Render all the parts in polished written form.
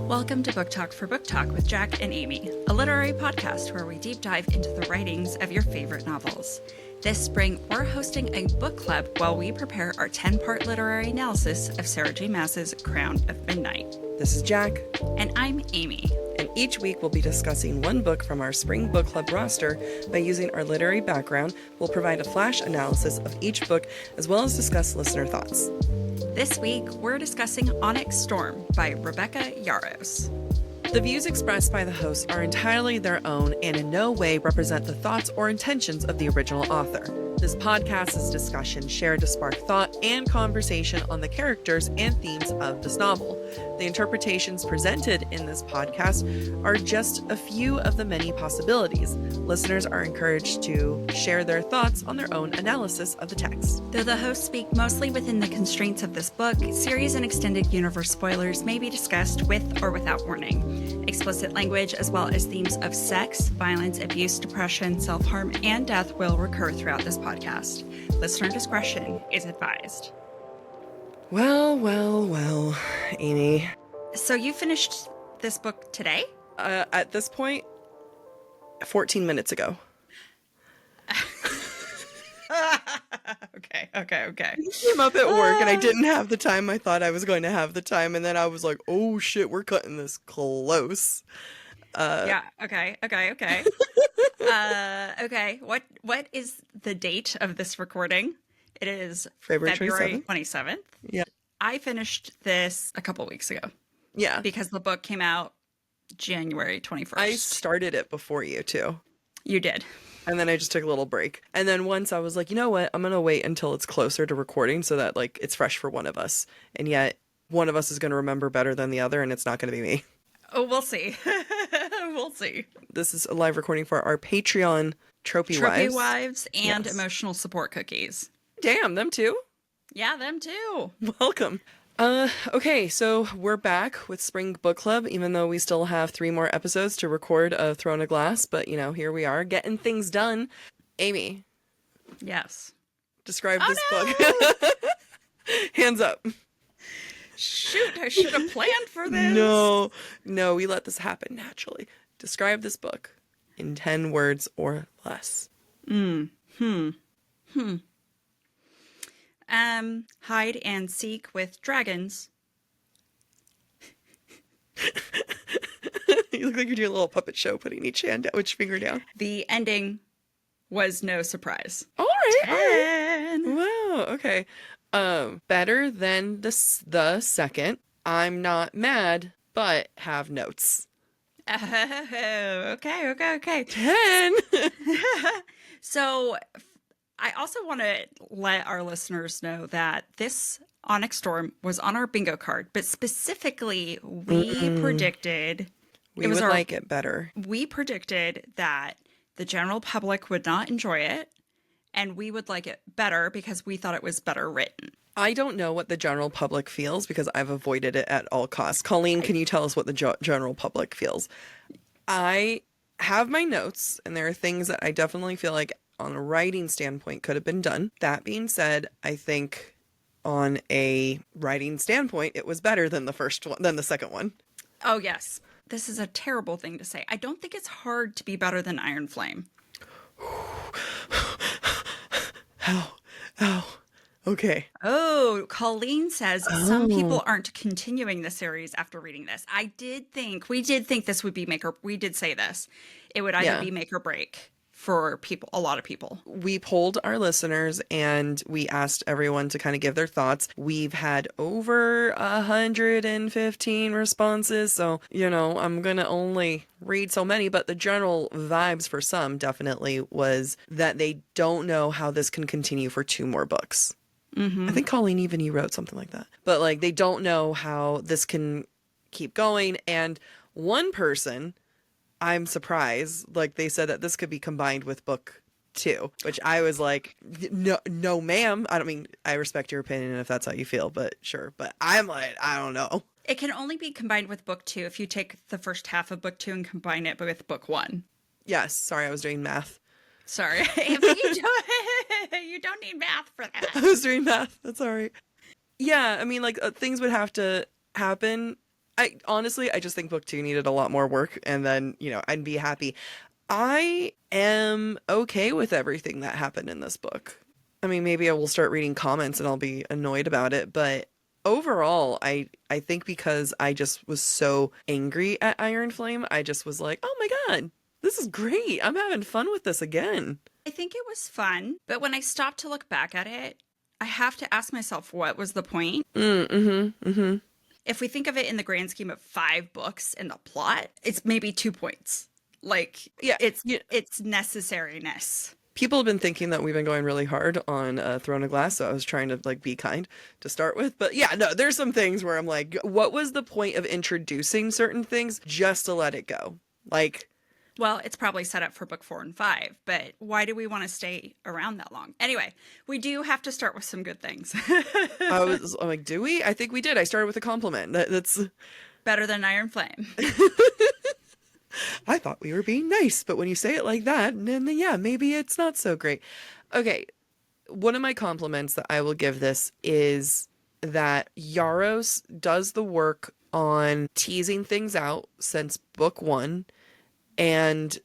Welcome to Book Talk for Book Talk with Jac and Amy, a literary podcast where we deep dive into the writings of your favorite novels. This spring, we're hosting a book club while we prepare our 10-part literary analysis of Sarah J. Maas's Crown of Midnight. This is Jac. And I'm Amy. And each week we'll be discussing one book from our spring book club roster. By using our literary background, we'll provide a flash analysis of each book as well as discuss listener thoughts. This week, we're discussing Onyx Storm by Rebecca Yarros. The views expressed by the hosts are entirely their own and in no way represent the thoughts or intentions of the original author. This podcast is discussion shared to spark thought and conversation on the characters and themes of this novel. The interpretations presented in this podcast are just a few of the many possibilities. Listeners are encouraged to share their thoughts on their own analysis of the text. Though the hosts speak mostly within the constraints of this book, series and extended universe spoilers may be discussed with or without warning. Explicit language as well as themes of sex, violence, abuse, depression, self-harm, and death will recur throughout this podcast. Listener discretion is advised. Well, Amy. So you finished this book today? At this point, 14 minutes ago. Okay. I came up at work and I didn't have the time I thought I was going to have the time, and then I was like, oh shit, we're cutting this close. Yeah, okay. Okay, what is the date of this recording? It is February 27th. Yeah. I finished this a couple weeks ago. Yeah. Because the book came out January 21st. I started it before you too. You did. And then I just took a little break. And then once I was like, you know what? I'm going to wait until it's closer to recording so that like it's fresh for one of us. And yet one of us is going to remember better than the other, and it's not going to be me. Oh, we'll see. We'll see. This is a live recording for our Patreon Trophy Wives and yes. Emotional support cookies. Damn, them too? Yeah, them too. Welcome. Okay, so we're back with Spring Book Club, even though we still have 3 more episodes to record of Throne of Glass, but, you know, here we are, getting things done. Amy. Yes. Describe this book. Hands up. Shoot, I should have planned for this. No, we let this happen naturally. Describe this book in 10 words or less. Hide and seek with dragons. You look like you're doing a little puppet show, putting each finger down. The ending was no surprise. All right. 10. Wow. Okay. Better than the second. I'm not mad, but have notes. Okay. 10. So I also want to let our listeners know that this Onyx Storm was on our bingo card, but specifically we predicted we would like it better. We predicted that the general public would not enjoy it, and we would like it better because we thought it was better written. I don't know what the general public feels because I've avoided it at all costs. Colleen, can you tell us what the general public feels? I have my notes, and there are things that I definitely feel like on a writing standpoint could have been done. That being said, I think on a writing standpoint, it was better than the second one. Oh, yes. This is a terrible thing to say. I don't think it's hard to be better than Iron Flame. Ow. Okay. Oh, Colleen says some people aren't continuing the series after reading this. We did think this would be we did say this. It would either be make or break for a lot of people. We polled our listeners and we asked everyone to kind of give their thoughts. We've had over 115 responses. So, I'm going to only read so many, but the general vibes for some definitely was that they don't know how this can continue for 2 more books. Mm-hmm. I think Colleen, even you wrote something like that, but like, they don't know how this can keep going. And one person, I'm surprised, like they said that this could be combined with book 2, which I was like, no, ma'am. I respect your opinion if that's how you feel, but sure. But I'm like, I don't know. It can only be combined with book 2 if you take the first half of book 2 and combine it with book 1. Yes. Sorry, I was doing math. Sorry. If you don't need math for I that. was doing math. That's all right. Yeah, I mean, like, things would have to happen. I just think book 2 needed a lot more work, and then, I'd be happy. I am okay with everything that happened in this book. I mean, maybe I will start reading comments and I'll be annoyed about it, but overall, I think because I just was so angry at Iron Flame, I just was like, oh my God, this is great. I'm having fun with this again. I think it was fun, but when I stopped to look back at it, I have to ask myself, what was the point? If we think of it in the grand scheme of 5 books and the plot, it's maybe 2 points. Like, Yeah, it's necessariness. People have been thinking that we've been going really hard on Throne of Glass, so I was trying to like be kind to start with. But yeah, no, there's some things where I'm like, what was the point of introducing certain things just to let it go? Like, Well, it's probably set up for book 4 and 5, but why do we want to stay around that long? Anyway, we do have to start with some good things. I'm like, do we? I think we did. I started with a compliment. That's Better than Iron Flame. I thought we were being nice, but when you say it like that, then yeah, maybe it's not so great. Okay, one of my compliments that I will give this is that Yarros does the work on teasing things out since book 1, and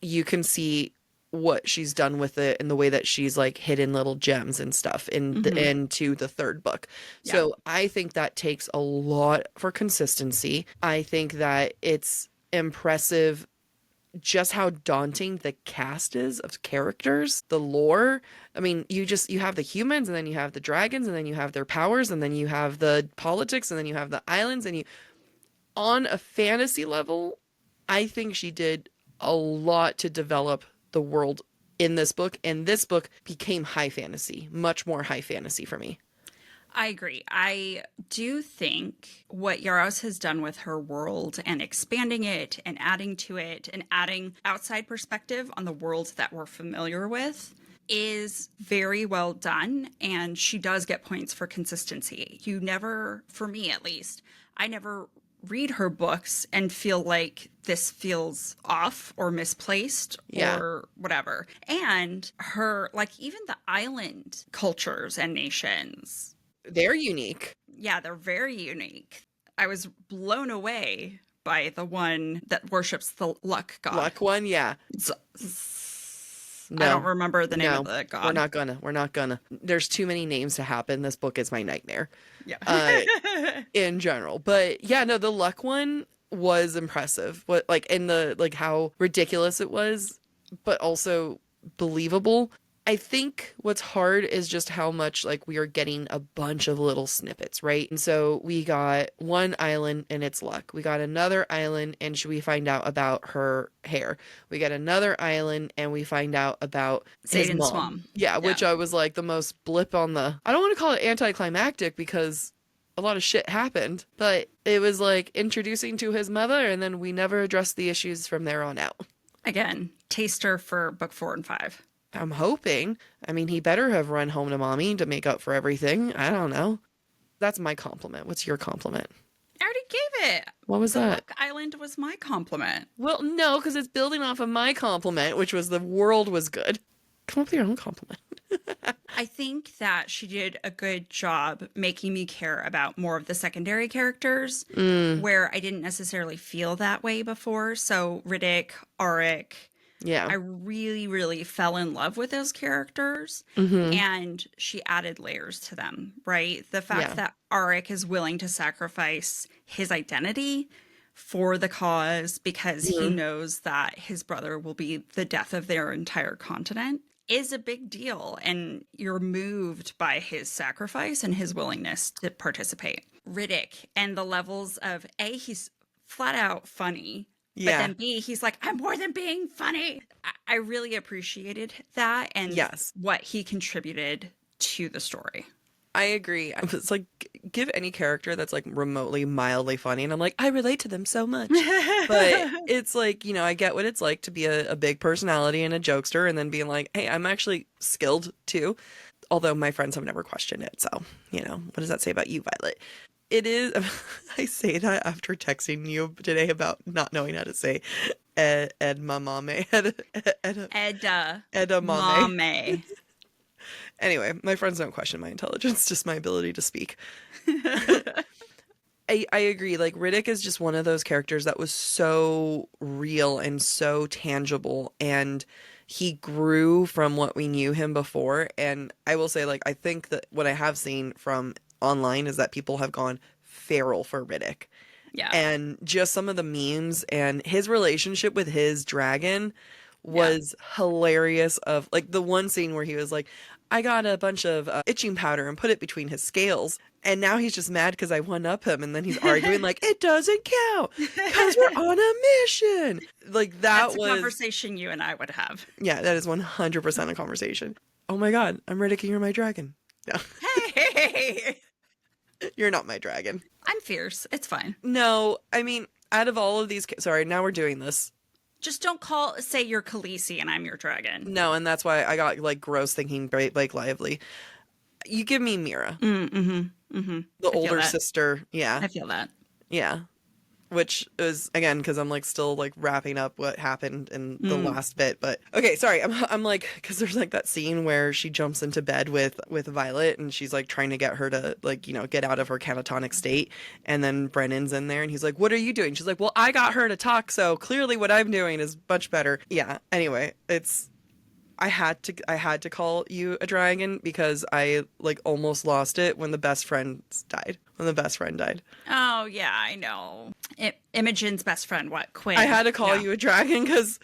you can see what she's done with it in the way that she's like hidden little gems and stuff into the 3rd book. Yeah. So I think that takes a lot for consistency. I think that it's impressive just how daunting the cast is of characters, the lore. I mean, you have the humans, and then you have the dragons, and then you have their powers, and then you have the politics, and then you have the islands, and on a fantasy level, I think she did a lot to develop the world in this book, and this book became high fantasy, much more high fantasy for me. I agree. I do think what Yarros has done with her world and expanding it and adding to it and adding outside perspective on the world that we're familiar with is very well done. And she does get points for consistency. You never, for me at least, I never read her books and feel like this feels off or misplaced or whatever. And her, like, even the island cultures and nations, they're unique. Yeah, they're very unique. I was blown away by the one that worships the luck god. Luck one, yeah. No, I don't remember the name of the god. We're not gonna. There's too many names to happen. This book is my nightmare. Yeah. In general. But yeah, no, the luck one was impressive. What, like, in the, like, how ridiculous it was, but also believable. I think what's hard is just how much, like, we are getting a bunch of little snippets, right? And so we got one island and it's luck. We got another island and we find out about her hair. We got another island and we find out about his mom. Yeah, which I was like the most blip on the... I don't want to call it anticlimactic because a lot of shit happened, but it was like introducing to his mother, and then we never addressed the issues from there on out. Again, taster for book 4 and 5. I'm hoping. I mean, he better have run home to mommy to make up for everything. I don't know. That's my compliment. What's your compliment? I already gave it. What was that? Luck Island was my compliment. Well, no, because it's building off of my compliment, which was the world was good. Come up with your own compliment. I think that she did a good job making me care about more of the secondary characters where I didn't necessarily feel that way before. So Riddick, Auric... Yeah. I really, really fell in love with those characters, and she added layers to them, right? The fact that Auric is willing to sacrifice his identity for the cause because he knows that his brother will be the death of their entire continent is a big deal, and you're moved by his sacrifice and his willingness to participate. Riddick and the levels of A, he's flat out funny. But then B, he's like, I'm more than being funny. I really appreciated that and what he contributed to the story. I agree. It's like, give any character that's like remotely mildly funny, and I'm like, I relate to them so much. But it's like, you know, I get what it's like to be a big personality and a jokester, and then being like, hey, I'm actually skilled too. Although my friends have never questioned it. So, you know, what does that say about you, Violet? It is, I say that after texting you today about not knowing how to say edamame. Edamame. Edamame. Anyway, my friends don't question my intelligence, just my ability to speak. I agree. Like, Riddick is just one of those characters that was so real and so tangible, and he grew from what we knew him before. And I will say, like, I think that what I have seen from online is that people have gone feral for Riddick. Yeah. And just some of the memes and his relationship with his dragon was hilarious. Of like the one scene where he was like, I got a bunch of itching powder and put it between his scales. And now he's just mad because I one up him. And then he's arguing like, it doesn't count because we're on a mission. Like That's a conversation you and I would have. Yeah, that is 100% a conversation. Oh my God, I'm Riddick, you're my dragon. No. Hey! You're not my dragon. I'm fierce. It's fine. No, I mean, out of all of these... Sorry, now we're doing this. Just don't say you're Khaleesi and I'm your dragon. No, and that's why I got, like, gross thinking Blake Lively. You give me Mira. The older sister. Yeah. I feel that. Yeah. Which is, again, because I'm, like, still, like, wrapping up what happened in the last bit. But, okay, sorry. I'm like, because there's, like, that scene where she jumps into bed with Violet, and she's, like, trying to get her to, like, you know, get out of her catatonic state. And then Brennan's in there, and he's like, what are you doing? She's like, well, I got her to talk, so clearly what I'm doing is much better. Yeah, anyway, I had to call you a dragon because I, like, almost lost it when the best friend died. Oh, yeah, I know. Imogen's best friend, what? Quinn. I had to call you a dragon because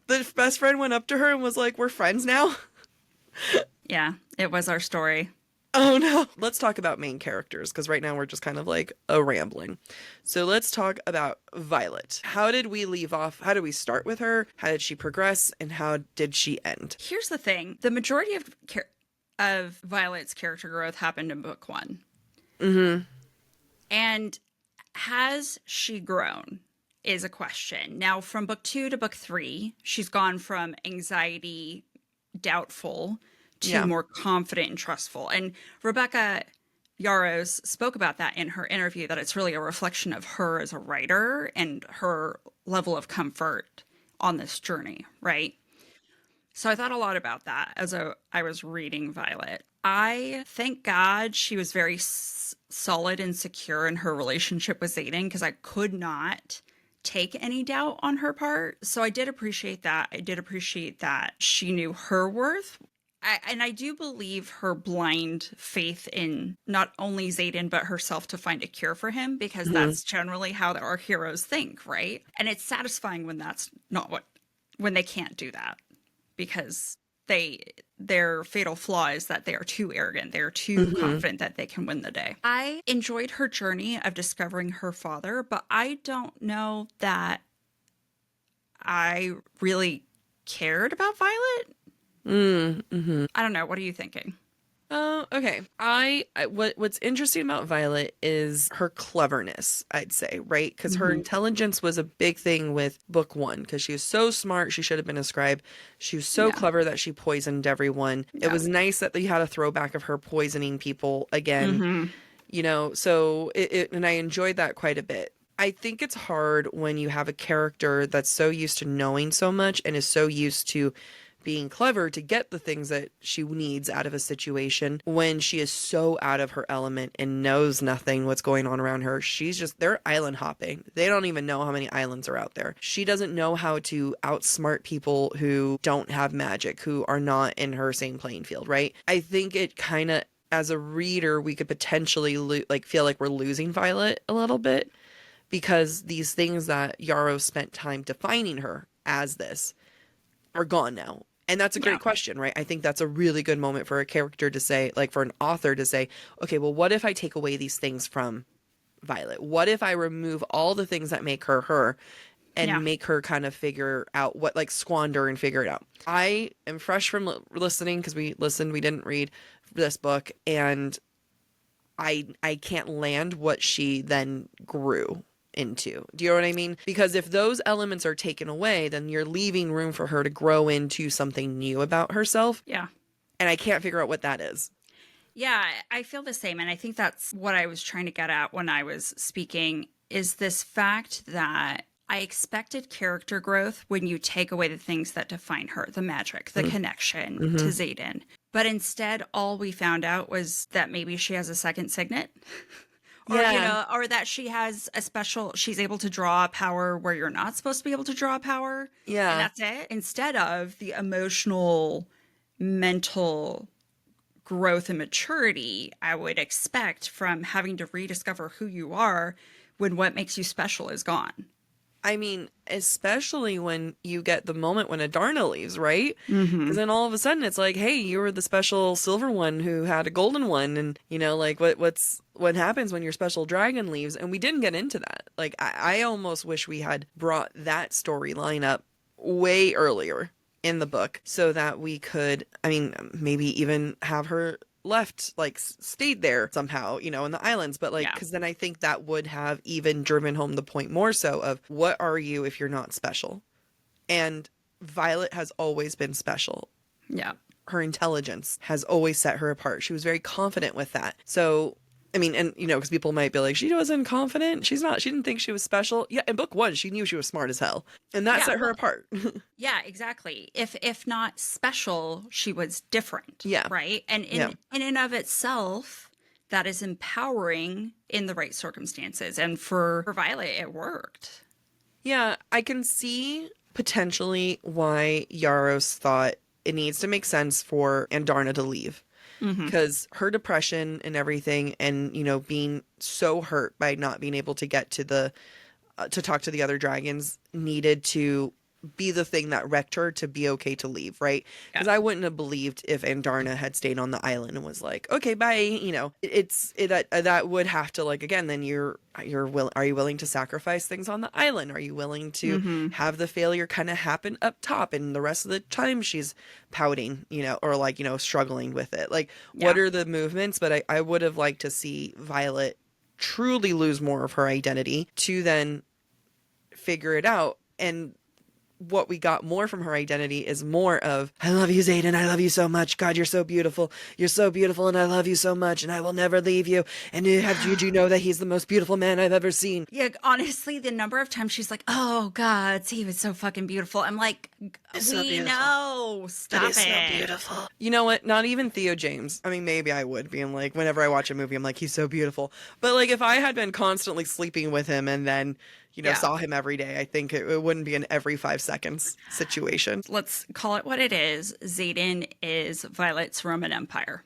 the best friend went up to her and was like, we're friends now. Yeah, it was our story. Oh, no. Let's talk about main characters because right now we're just kind of like rambling. So let's talk about Violet. How did we leave off? How did we start with her? How did she progress? And how did she end? Here's the thing. The majority of Violet's character growth happened in book 1. And has she grown is a question. Now, from book 2 to book 3, she's gone from anxiety, doubtful, to more confident and trustful. And Rebecca Yarros spoke about that in her interview, that it's really a reflection of her as a writer and her level of comfort on this journey, right? So I thought a lot about that as I was reading Violet. I thank God she was very solid and secure in her relationship with Xaden, because I could not take any doubt on her part. So I did appreciate that. I did appreciate that she knew her worth. And I do believe her blind faith in not only Xaden, but herself to find a cure for him, because that's generally how our heroes think, right? And it's satisfying when that's not when they can't do that, because their fatal flaw is that they are too arrogant. They are too confident that they can win the day. I enjoyed her journey of discovering her father, but I don't know that I really cared about Violet. I don't know. What are you thinking? Okay. What's interesting about Violet is her cleverness, I'd say, right? Because her intelligence was a big thing with book 1, because she was so smart. She should have been a scribe. She was so clever that she poisoned everyone. It was nice that they had a throwback of her poisoning people again, you know, so and I enjoyed that quite a bit. I think it's hard when you have a character that's so used to knowing so much and is so used to being clever to get the things that she needs out of a situation, when she is so out of her element and knows nothing what's going on around her. They're island hopping. They don't even know how many islands are out there. She doesn't know how to outsmart people who don't have magic, who are not in her same playing field, right? I think it kind of, as a reader, we could potentially feel like we're losing Violet a little bit, because these things that Yarrow spent time defining her as this are gone now. And that's a great question, right? I think that's a really good moment for a character to say, like for an author to say, okay, well, what if I take away these things from Violet? What if I remove all the things that make her her and make her kind of figure out what, like, squander and figure it out? I am fresh from listening, because we didn't read this book, and I can't land what she then grew into. Do you know what I mean? Because if those elements are taken away, then you're leaving room for her to grow into something new about herself. Yeah. And I can't figure out what that is. Yeah, I feel the same. And I think that's what I was trying to get at when I was speaking, is this fact that I expected character growth when you take away the things that define her, the magic, the connection to Xaden. But instead, all we found out was that maybe she has a second signet. Or, Yeah. or that she has a special, she's able to draw a power where you're not supposed to be able to draw a power. And Yeah. that's it. Instead of the emotional, mental growth and maturity I would expect from having to rediscover who you are when what makes you special is gone. I mean, especially when you get the moment when Adarna leaves, right? Because then all of a sudden it's like, hey, you were the special silver one who had a golden one, and like what happens when your special dragon leaves? And we didn't get into that. Like, I almost wish we had brought that storyline up way earlier in the book so that we could, I mean, maybe even have her left, like stayed there somehow, in the islands, but like, because then I think that would have even driven home the point more so of what are you if you're not special? And Violet has always been special. Yeah. Her intelligence has always set her apart. She was very confident with that. So I mean, and because people might be like, she wasn't confident. She's not. She didn't think she was special. Yeah, in book 1, she knew she was smart as hell, and that set her apart. Yeah, exactly. If not special, she was different. Yeah. Right. And in and of itself, that is empowering in the right circumstances. And for Violet, it worked. Yeah, I can see potentially why Yarros thought it needs to make sense for Andarna to leave. Because her depression and everything, and being so hurt by not being able to get to to talk to the other dragons, needed to be the thing that wrecked her to be okay to leave, right? Because I wouldn't have believed if Andarna had stayed on the island and was like, okay, bye. That would have to, like, again, then are you willing to sacrifice things on the island? Are you willing to have the failure kind of happen up top, and the rest of the time she's pouting, or like, struggling with it? Like, what are the movements? But I would have liked to see Violet truly lose more of her identity to then figure it out. And what we got more from her identity is more of, I love you, Xaden. I love you so much. God, you're so beautiful. You're so beautiful, and I love you so much, and I will never leave you. And did you know that he's the most beautiful man I've ever seen? Yeah, honestly, the number of times she's like, oh, God, he was so fucking beautiful. I'm like, we know. Stop it. So beautiful. You know what? Not even Theo James. I mean, maybe I would, being like, whenever I watch a movie, I'm like, he's so beautiful. But like, if I had been constantly sleeping with him and then saw him every day, I think it wouldn't be an every 5 seconds situation. Let's call it what it is. Xaden is Violet's Roman Empire.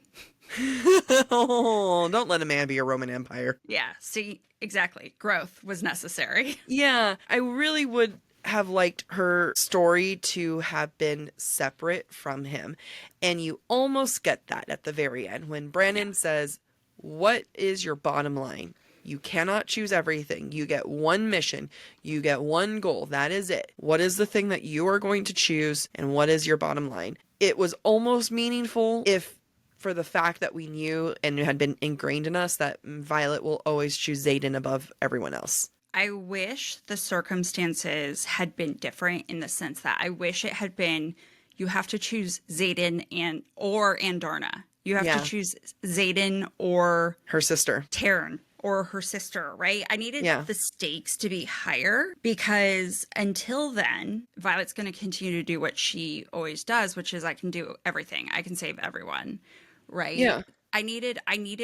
Oh, don't let a man be a Roman Empire. Yeah, see, exactly. Growth was necessary. Yeah, I really would have liked her story to have been separate from him. And you almost get that at the very end when Brandon says, what is your bottom line? You cannot choose everything. You get one mission. You get one goal. That is it. What is the thing that you are going to choose, and what is your bottom line? It was almost meaningful if for the fact that we knew and it had been ingrained in us that Violet will always choose Xaden above everyone else. I wish the circumstances had been different in the sense that I wish it had been, you have to choose Xaden or Andarna. You have to choose Xaden or her sister. Taryn. Or her sister, right? I needed the stakes to be higher because until then, Violet's going to continue to do what she always does, which is I can do everything. I can save everyone, right? Yeah. I needed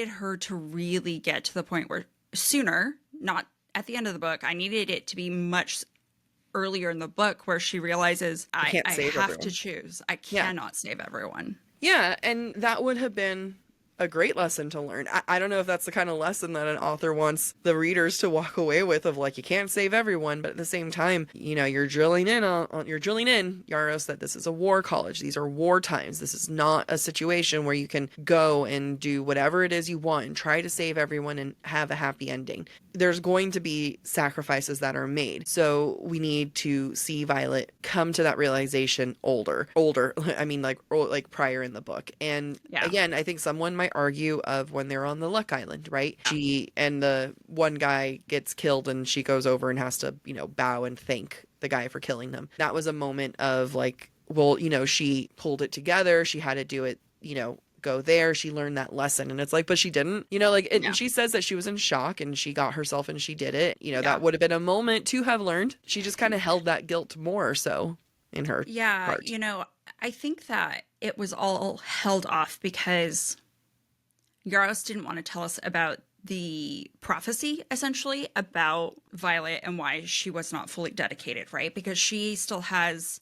her to really get to the point where sooner, not at the end of the book, I needed it to be much earlier in the book where she realizes I have to choose. I cannot save everyone. Yeah, and that would have been a great lesson to learn. I don't know if that's the kind of lesson that an author wants the readers to walk away with, of like, you can't save everyone, but at the same time, you're drilling in Yarros, that this is a war college. These are war times. This is not a situation where you can go and do whatever it is you want and try to save everyone and have a happy ending. There's going to be sacrifices that are made. So we need to see Violet come to that realization older. I mean, like prior in the book. And again, I think someone might argue of when they're on the Luck Island, right? She and the one guy gets killed and she goes over and has to, bow and thank the guy for killing them. That was a moment of like, well, she pulled it together. She had to do it, go there. She learned that lesson. And it's like, but she didn't, you know, like, and Yeah. she says that she was in shock and she got herself and she did it. You know, Yeah. that would have been a moment to have learned. She just kind of held that guilt more so in her Yeah, heart. you know, I think that it was all held off because Yaros didn't want to tell us about the prophecy, essentially, about Violet and why she was not fully dedicated, right? Because she still has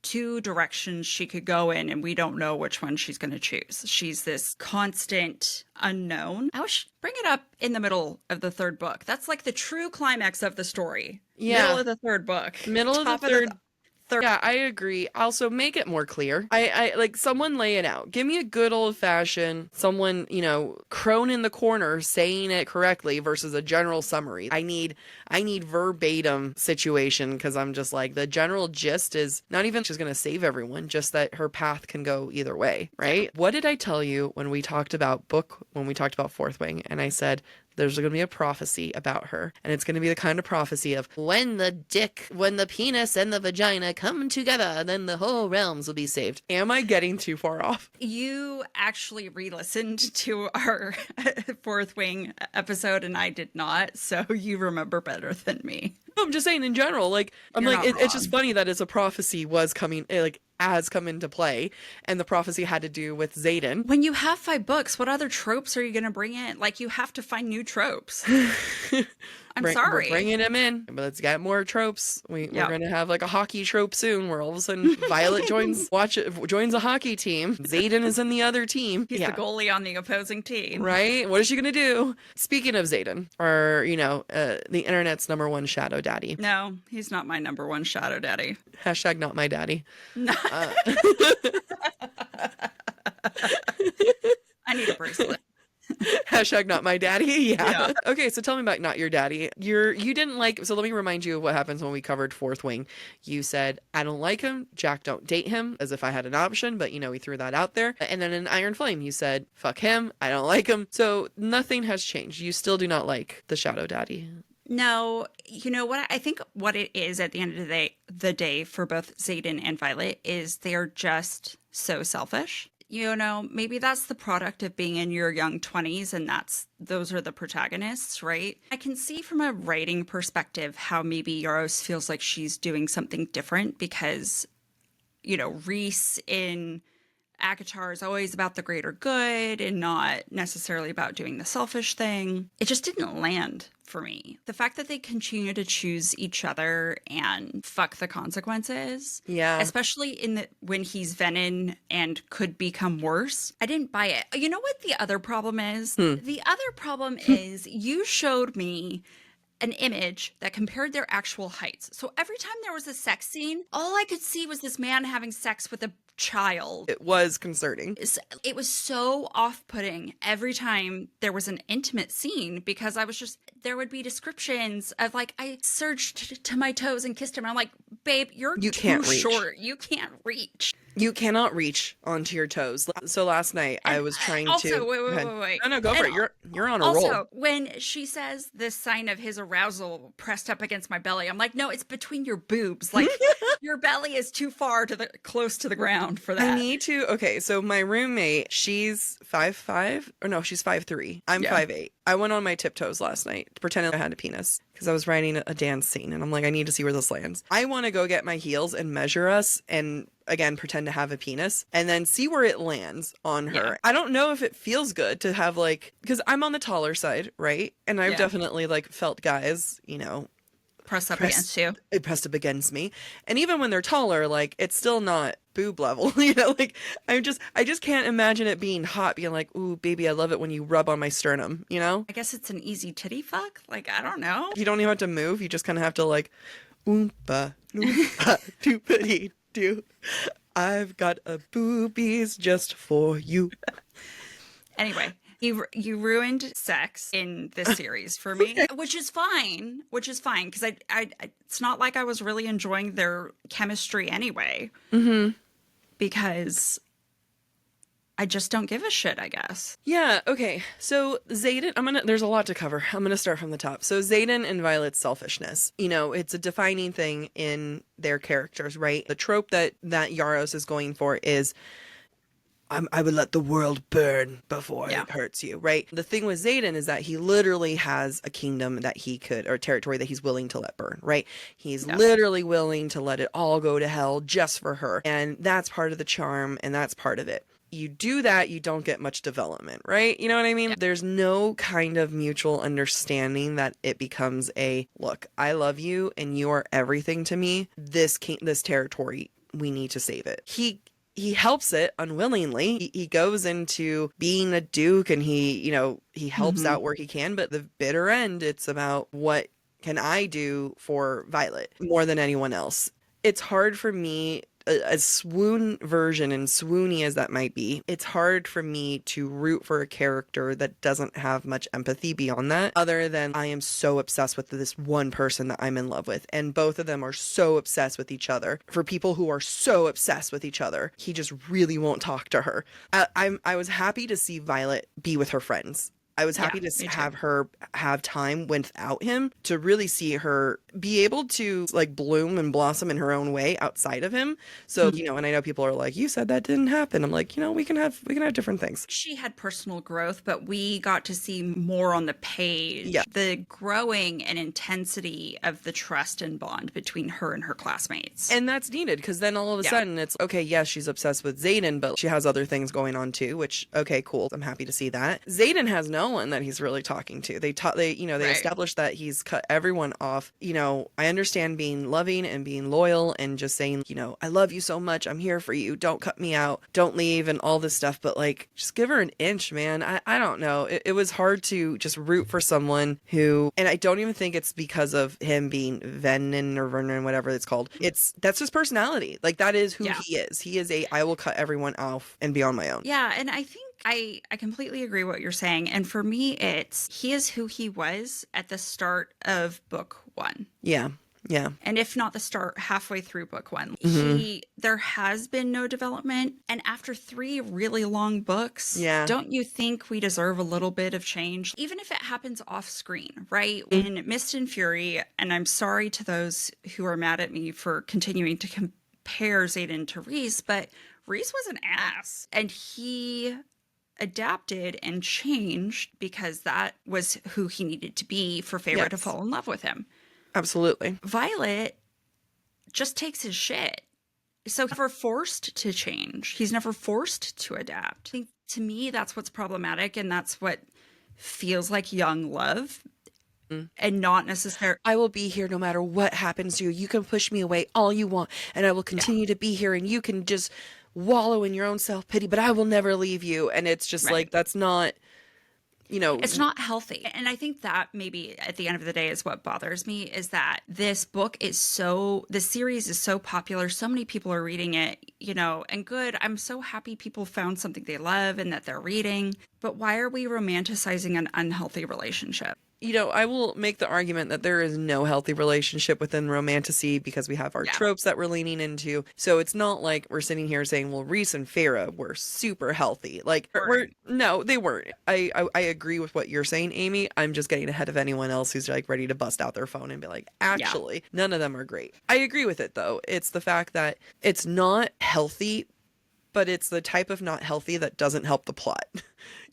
two directions she could go in, and we don't know which one she's going to choose. She's this constant unknown. I wish bring it up in the middle of the third book. That's like the true climax of the story. Yeah. Middle of the third book. Middle of the Top third. third. Yeah, I agree. Also, make it more clear. I like someone lay it out. Give me a good old fashioned someone, you know, crone in the corner saying it correctly versus a general summary. I need verbatim situation because I'm just like the general gist is not even she's gonna save everyone, just that her path can go either way, right? What did I tell you when we talked about Fourth Wing and I said there's going to be a prophecy about her. And it's going to be the kind of prophecy of when the penis and the vagina come together, then the whole realms will be saved. Am I getting too far off? You actually re-listened to our Fourth Wing episode and I did not, so you remember better than me. I'm just saying in general, like, I'm You're like, not it's just wrong. funny that as a prophecy was coming, like, has come into play, and the prophecy had to do with Xaden. When you have 5 books, what other tropes are you going to bring in? Like, you have to find new tropes. I'm sorry. We're bringing him in, but let's get more tropes. We're going to have like a hockey trope soon where all of a sudden Violet joins a hockey team. Xaden is in the other team. He's the goalie on the opposing team. Right? What is she going to do? Speaking of Xaden, or, you know, the internet's #1 shadow daddy. No, he's not my #1 shadow daddy. Hashtag not my daddy. No. I need a bracelet. Hashtag not my daddy. Yeah. Okay, so tell me about not your daddy. You didn't like, so let me remind you of what happens when we covered Fourth Wing. You said, I don't like him. Jac don't date him, as if I had an option, but you know, we threw that out there. And then in Iron Flame, you said, fuck him. I don't like him. So nothing has changed. You still do not like the shadow daddy. No, you know what? I think what it is at the end of the day for both Xaden and Violet is they're just so selfish. You know, maybe that's the product of being in your young 20s and those are the protagonists, right? I can see from a writing perspective how maybe Yaros feels like she's doing something different because, you know, Rhys in ACOTAR is always about the greater good and not necessarily about doing the selfish thing. It just didn't land for me. The fact that they continue to choose each other and fuck the consequences. Yeah. Especially when he's Venom and could become worse. I didn't buy it. You know what the other problem is? The other problem is you showed me an image that compared their actual heights. So every time there was a sex scene, all I could see was this man having sex with a child. It was concerning. It was so off-putting every time there was an intimate scene because there would be descriptions of like, I surged to my toes and kissed him. And I'm like, babe, you too can't reach. short. You can't reach. You cannot reach onto your toes. So last night I was trying also, to. Wait. No, go for it. You're on a also, roll. when she says this sign of his arousal pressed up against my belly, I'm like, no, it's between your boobs. Like your belly is too far close to the ground for that. I need to. Okay, so my roommate, she's 5'5", or no, she's 5'3". I'm 5'8". I went on my tiptoes last night pretending I had a penis because I was writing a dance scene and I'm like, I need to see where this lands. I want to go get my heels and measure us and again pretend to have a penis and then see where it lands on her. Yeah. I don't know if it feels good to have like, because I'm on the taller side, right? And I've definitely like felt guys, you know, pressed up against you. It pressed up against me. And even when they're taller, like it's still not boob level, you know, like I just can't imagine it being hot, being like, ooh, baby, I love it when you rub on my sternum, you know? I guess it's an easy titty fuck. Like, I don't know. You don't even have to move. You just kind of have to like, oompa, doopity doo. I've got a boobies just for you. Anyway, you ruined sex in this series for me, which is fine because I it's not like I was really enjoying their chemistry anyway. Mm-hmm. Because I just don't give a shit, I guess. Yeah, okay. So Xaden, there's a lot to cover. I'm gonna start from the top. So Xaden and Violet's selfishness. You know, it's a defining thing in their characters, right? The trope that Yaros is going for is I would let the world burn before Yeah. it hurts you, right? The thing with Xaden is that he literally has a kingdom that he could, or territory that he's willing to let burn, right? He's literally willing to let it all go to hell just for her. And that's part of the charm, and that's part of it. You do that, you don't get much development, right? You know what I mean? There's no kind of mutual understanding that it becomes a, look, I love you and you are everything to me. This territory, we need to save it. He helps it unwillingly. He goes into being a duke and he helps out where he can, but the bitter end, it's about what can I do for Violet more than anyone else. It's hard for me, as swoon version and swoony as that might be, it's hard for me to root for a character that doesn't have much empathy beyond that, other than I am so obsessed with this one person that I'm in love with, and both of them are so obsessed with each other. For people who are so obsessed with each other, he just really won't talk to her. I was happy to see Violet be with her friends. I was happy to have her have time without him, to really see her be able to like bloom and blossom in her own way outside of him. So, and I know people are like, you said that didn't happen. I'm like, we can have different things. She had personal growth, but we got to see more on the page. Yeah. The growing and intensity of the trust and bond between her and her classmates. And that's needed, because then all of a sudden it's, okay, yes, she's obsessed with Xaden, but she has other things going on too, which, okay, cool. I'm happy to see that. Xaden has no one that he's really talking to. They established that he's cut everyone off. I understand being loving and being loyal and just saying, I love you so much. I'm here for you. Don't cut me out. Don't leave and all this stuff. But like, just give her an inch, man. I don't know. It was hard to just root for someone who, and I don't even think it's because of him being Vernon or Vernon, whatever it's called. That's his personality. Like, that is who he is. He is I will cut everyone off and be on my own. Yeah. And I think I completely agree what you're saying. And for me, he is who he was at the start of book 1. Yeah. Yeah. And if not the start, halfway through book 1. There has been no development. And after 3 really long books, don't you think we deserve a little bit of change? Even if it happens off screen, right? In Mist and Fury, and I'm sorry to those who are mad at me for continuing to compare Xaden to Rhys, but Rhys was an ass. And he adapted and changed because that was who he needed to be for Feyre to fall in love with him. Absolutely. Violet just takes his shit. So he's never forced to change. He's never forced to adapt. I think, to me, that's what's problematic, and that's what feels like young love. And not necessarily, I will be here no matter what happens to you. You can push me away all you want, and I will continue to be here, and you can just wallow in your own self-pity, but I will never leave you. And it's just like, that's not, it's not healthy. And I think that maybe at the end of the day is what bothers me, is that this book is the series is so popular. So many people are reading it, and good. I'm so happy people found something they love and that they're reading. But why are we romanticizing an unhealthy relationship? I will make the argument that there is no healthy relationship within romantasy, because we have our tropes that we're leaning into. So it's not like we're sitting here saying, well, Rhys and Feyre were super healthy. Like, no, they weren't. I agree with what you're saying, Amy. I'm just getting ahead of anyone else who's like ready to bust out their phone and be like, actually, none of them are great. I agree with it, though. It's the fact that it's not healthy, but it's the type of not healthy that doesn't help the plot.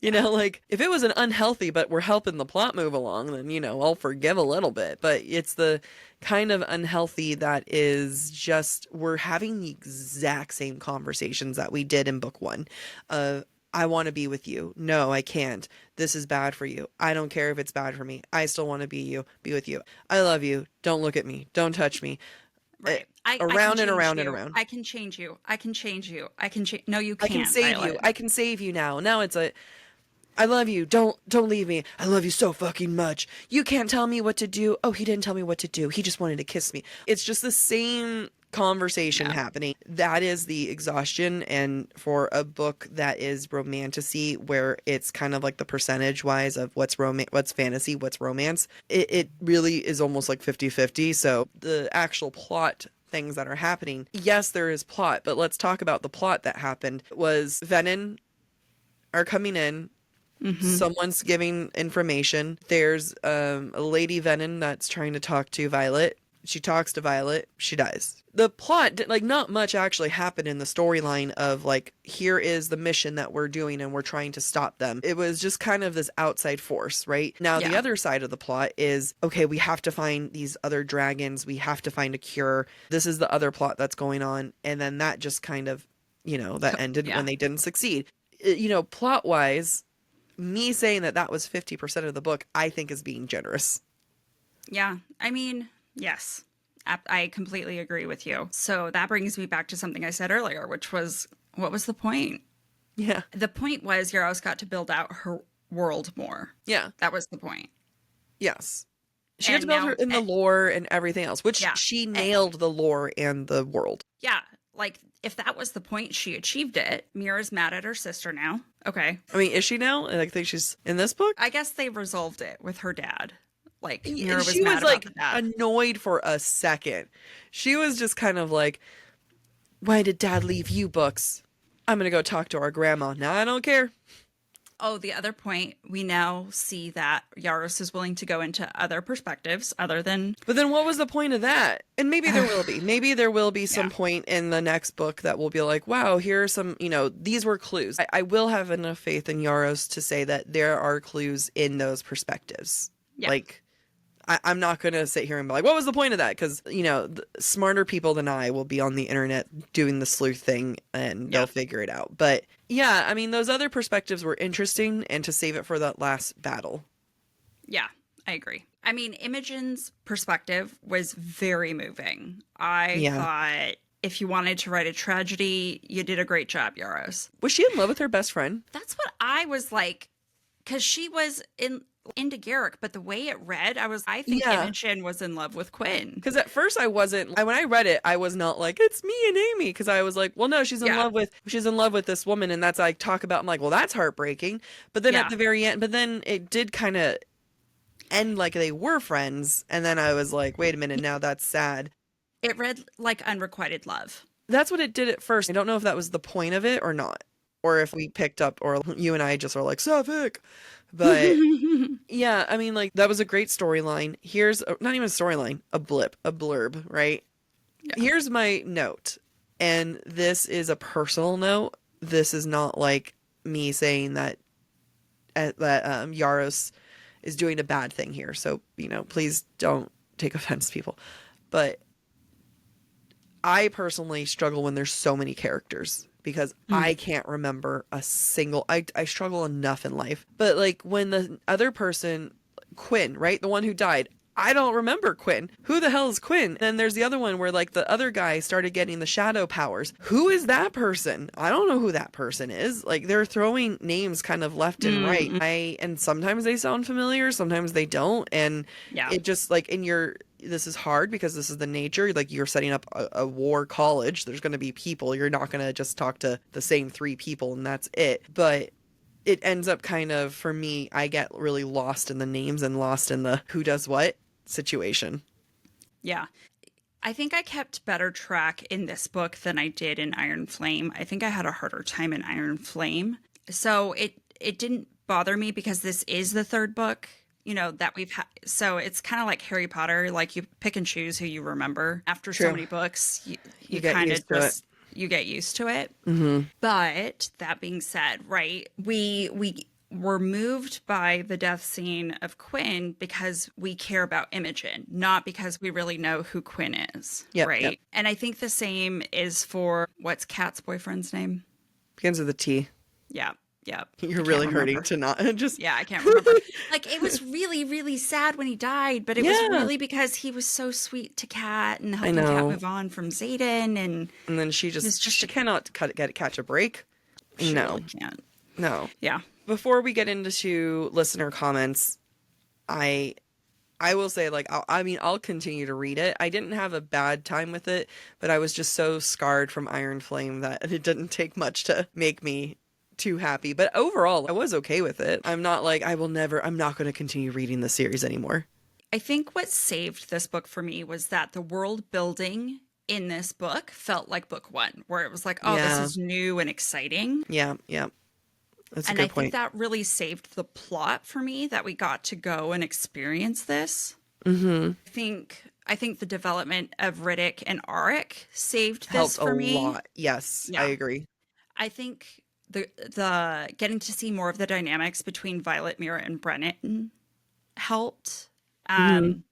Like, if it was an unhealthy, but we're helping the plot move along, then, I'll forgive a little bit. But it's the kind of unhealthy that is just, we're having the exact same conversations that we did in book 1. I want to be with you. No, I can't. This is bad for you. I don't care if it's bad for me. I still want to be with you. I love you. Don't look at me. Don't touch me. Right. Around and around you. and around. I can change you. I can change you. I can change. No, you can't. I can save you. I can save you now. Now it's I love you. Don't leave me. I love you so fucking much. You can't tell me what to do. Oh, he didn't tell me what to do. He just wanted to kiss me. It's just the same conversation happening. That is the exhaustion. And for a book that is romantasy, where it's kind of like the percentage wise of what's fantasy, what's romance, it really is almost like 50-50. So the actual plot things that are happening, yes, there is plot, but let's talk about the plot that happened. Was Vernon are coming in. Someone's giving information. There's a lady Vernon that's trying to talk to Violet. She talks to Violet. She dies. The plot, like, not much actually happened in the storyline of, like, here is the mission that we're doing and we're trying to stop them. It was just kind of this outside force, right? Now, the other side of the plot is, okay, we have to find these other dragons. We have to find a cure. This is the other plot that's going on. And then that just kind of, you know, that ended when they didn't succeed. You know, plot-wise, me saying that that was 50% of the book, I think is being generous. Yeah, I mean, yes, I completely agree with you. So that brings me back to something I said earlier, which was, what was the point? Yeah. The point was Yarros got to build out her world more. Yeah. That was the point. Yes. She got to build her in the lore and everything else, which she nailed the lore and the world. Yeah. Like, if that was the point, she achieved it. Mira's mad at her sister now. Okay. I mean, is she now? I think she's in this book? I guess they resolved it with her dad. Like, Mira was she mad was about like the dad. annoyed for a second. She was just kind of like, why did dad leave you books? I'm going to go talk to our grandma. Now I don't care. Oh, the other point, we now see that Yarros is willing to go into other perspectives other than... But then what was the point of that? And maybe there will be. Maybe there will be some point in the next book that will be like, wow, here are some, you know, these were clues. I will have enough faith in Yarros to say that there are clues in those perspectives. Yeah. Like, I'm not going to sit here and be like, what was the point of that? Because, you know, smarter people than I will be on the internet doing the sleuth thing and they'll figure it out. But yeah, I mean, those other perspectives were interesting, and to save it for that last battle. Yeah, I agree. I mean, Imogen's perspective was very moving. I thought if you wanted to write a tragedy, you did a great job, Yarros. Was she in love with her best friend? That's what I was like, because she was into Garrick, but the way it read, I think Imogen was in love with Quinn. Because at first I wasn't. When I read it, I was not like, it's me and Amy, because I was like, well, no, she's in love with this woman, and that's I talk about. I'm like, well, that's heartbreaking. But then at the very end, it did kind of end like they were friends, and then I was like, wait a minute, now that's sad. It read like unrequited love. That's what it did at first. I don't know if that was the point of it or not, or if we picked up, or you and I just are like, Sapphic. But yeah, I mean, like, that was a great storyline. Here's not even a storyline, a blurb, right? Yeah. Here's my note. And this is a personal note. This is not like me saying that Yarros is doing a bad thing here. So, you know, please don't take offense, people. But I personally struggle when there's so many characters, because I can't remember a single... I struggle enough in life. But, like, when the other person... Quinn, right? The one who died. I don't remember Quinn. Who the hell is Quinn? Then there's the other one where, like, the other guy started getting the shadow powers. Who is that person? I don't know who that person is. Like, they're throwing names kind of left and right. And sometimes they sound familiar, sometimes they don't. And it just, like, this is hard because this is the nature. Like, you're setting up a war college. There's going to be people. You're not going to just talk to the same 3 people and that's it. But it ends up kind of, for me, I get really lost in the names and lost in the who does what situation. Yeah. I think I kept better track in this book than I did in Iron Flame. I think I had a harder time in Iron Flame. So it didn't bother me because this is the 3rd book, you know, that we've had. So it's kind of like Harry Potter, like you pick and choose who you remember. After so many books, you kind of just... You get used to it. But that being said, right, we were moved by the death scene of Quinn because we care about Imogen, not because we really know who Quinn is, right? Yep. And I think the same is for, what's Kat's boyfriend's name? Begins with a T. Yeah. You're really hurting to not just... Yeah, I can't remember. Like, it was really, really sad when he died, but it was really because he was so sweet to Kat and helping Kat move on from Xaden, and then she cannot catch a break. She really can't. No. Yeah. Before we get into listener comments, I will say, like, I'll continue to read it. I didn't have a bad time with it, but I was just so scarred from Iron Flame that it didn't take much to make me too happy. But overall, I was okay with it. I'm not like, I'm not going to continue reading the series anymore. I think what saved this book for me was that the world building in this book felt like book 1, where it was like, this is new and exciting. Yeah. That's a good point. And I think that really saved the plot for me, that we got to go and experience this. I think I think the development of Riddick and Auric saved this Helped a for me. lot. Yes, I Yeah. agree. I think the getting to see more of the dynamics between Violet, Mira, and Brennan helped. Mhm.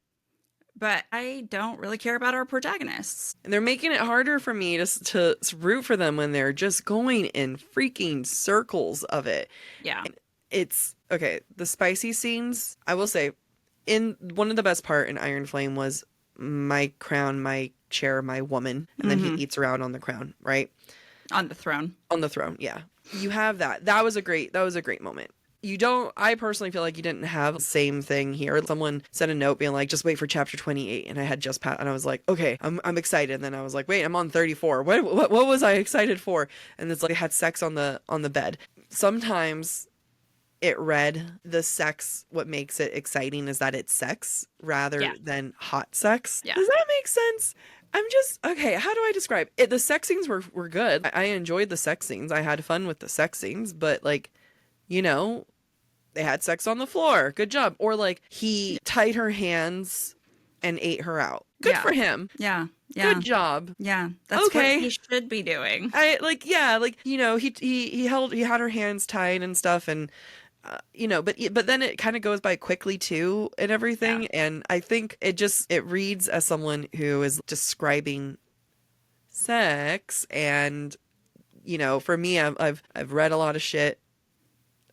But I don't really care about our protagonists. And they're making it harder for me to root for them when they're just going in freaking circles of it. Yeah. It's okay. The spicy scenes, I will say, in one of the best part in Iron Flame was my crown, my chair, my woman, and then he eats around on the crown, right? On the throne. On the throne, yeah. You have that. That was a great moment. You don't, I personally feel like you didn't have the same thing here. Someone sent a note being like, just wait for chapter 28. And I had just passed, and I was like, okay, I'm excited. And then I was like, wait, I'm on 34. What was I excited for? And it's like, I had sex on the bed. Sometimes it read the sex, what makes it exciting is that it's sex rather than hot sex. Yeah. Does that make sense? I'm just, okay, how do I describe it? The sex scenes were good. I enjoyed the sex scenes. I had fun with the sex scenes, but like, you know, they had sex on the floor. Good job. Or like he tied her hands and ate her out. Good for him. Yeah. Yeah. Good job. Yeah. That's okay. what he should be doing. I like, yeah, like, you know, he had her hands tied and stuff, and you know, but then it kind of goes by quickly too and everything. And I think it reads as someone who is describing sex. And, you know, for me, I've read a lot of shit.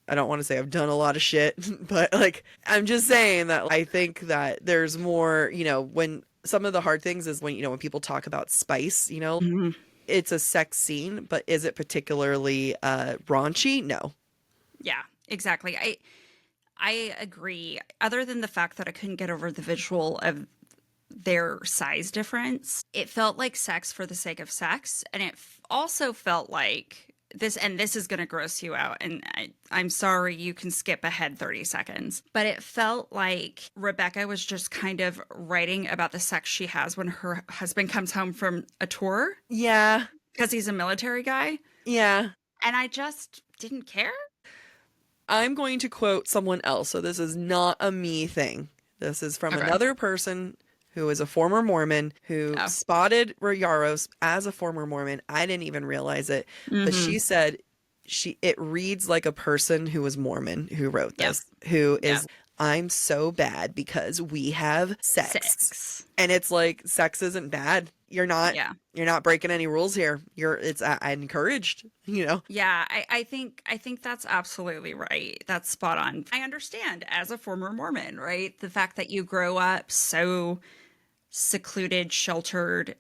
I don't want to say I've done a lot of shit, but like, I'm just saying that I think that there's more, you know, when some of the hard things is when, you know, when people talk about spice, you know, it's a sex scene, but is it particularly raunchy? No. Yeah, exactly. I agree. Other than the fact that I couldn't get over the visual of their size difference, it felt like sex for the sake of sex. And it also felt like this is going to gross you out, and I'm sorry, you can skip ahead 30 seconds, but it felt like Rebecca was just kind of writing about the sex she has when her husband comes home from a tour. Yeah. Because he's a military guy. Yeah. And I just didn't care. I'm going to quote someone else, so this is not a me thing. This is from another person who is a former Mormon who spotted Yarros as a former Mormon. I didn't even realize it, but she said it reads like a person who was Mormon who wrote this, who is, I'm so bad because we have sex. And it's like, sex isn't bad. You're not breaking any rules here. I encouraged, you know? Yeah, I think that's absolutely right. That's spot on. I understand as a former Mormon, right? The fact that you grow up so secluded, sheltered,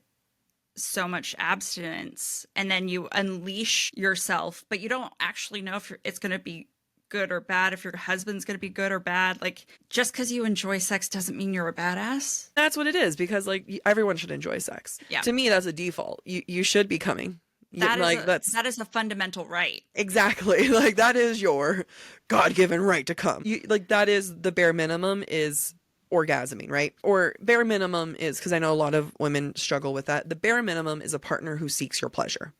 so much abstinence, and then you unleash yourself, but you don't actually know if it's going to be good or bad, if your husband's going to be good or bad. Like, just because you enjoy sex doesn't mean you're a badass. That's what it is, because like everyone should enjoy sex. Yeah. To me, that's a default. You should be coming. That is a fundamental right. Exactly. Like, that is your God-given right to come. That is the bare minimum is orgasming, right? Or bare minimum is, because I know a lot of women struggle with that, the bare minimum is a partner who seeks your pleasure.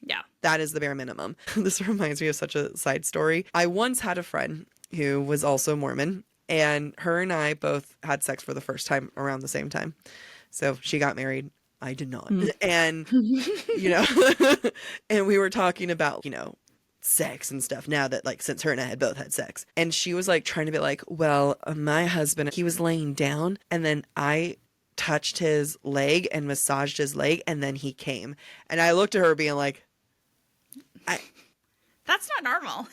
Yeah. That is the bare minimum. This reminds me of such a side story. I once had a friend who was also Mormon, and her and I both had sex for the first time around the same time. So she got married. I did not. And, you know, and we were talking about, you know, sex and stuff now that, like, since her and I had both had sex. And she was like trying to be like, well, my husband, he was laying down, and then I touched his leg and massaged his leg, and then he came. And I looked at her being like, that's not normal.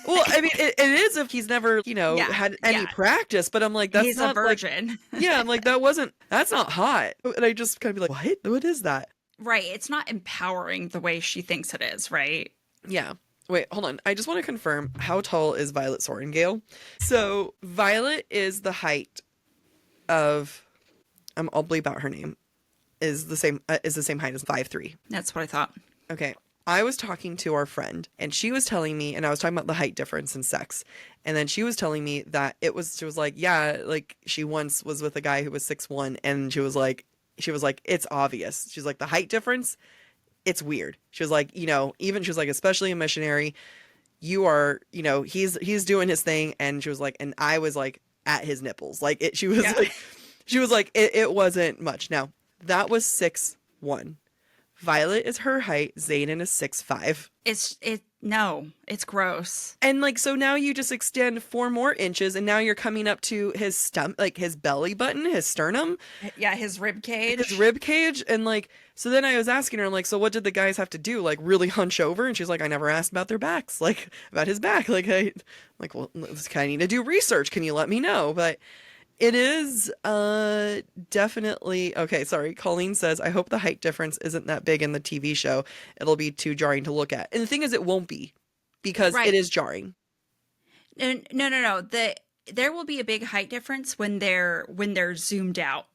Well, I mean, it is if he's never, you know, had any practice, but I'm like, that's he's not a virgin. Like, yeah, I'm like, that's not hot. And I just kind of be like, what is that? Right. It's not empowering the way she thinks it is, right? Yeah. Wait, hold on. I just want to confirm, how tall is Violet Sortingale? So Violet is the height of, I'll bleep out her name, is the same height as 5'3". That's what I thought. Okay. I was talking to our friend, and she was telling me, and I was talking about the height difference in sex. And then she was telling me that she was like, yeah, like she once was with a guy who was 6'1", and she was like, it's obvious. She's like, the height difference, it's weird. She was like, you know, even she was like, especially a missionary, you are, you know, he's doing his thing. And she was like, and I was like at his nipples. Like she was like, She was like, it wasn't much. Now, that was 6'1". Violet is her height. Xaden is 6'5". No, it's gross. And like, so now you just extend 4 more inches and now you're coming up to his like his belly button, his sternum. Yeah, his rib cage. His rib cage. And like, so then I was asking her, like, so what did the guys have to do? Like really hunch over? And she's like, I never asked about their backs, like about his back. Like, well, I need to do research. Can you let me know? But it is definitely okay. Sorry, Colleen says, I hope the height difference isn't that big in the TV show. It'll be too jarring to look at. And the thing is, it won't be, because it is jarring. No. There will be a big height difference when they're zoomed out.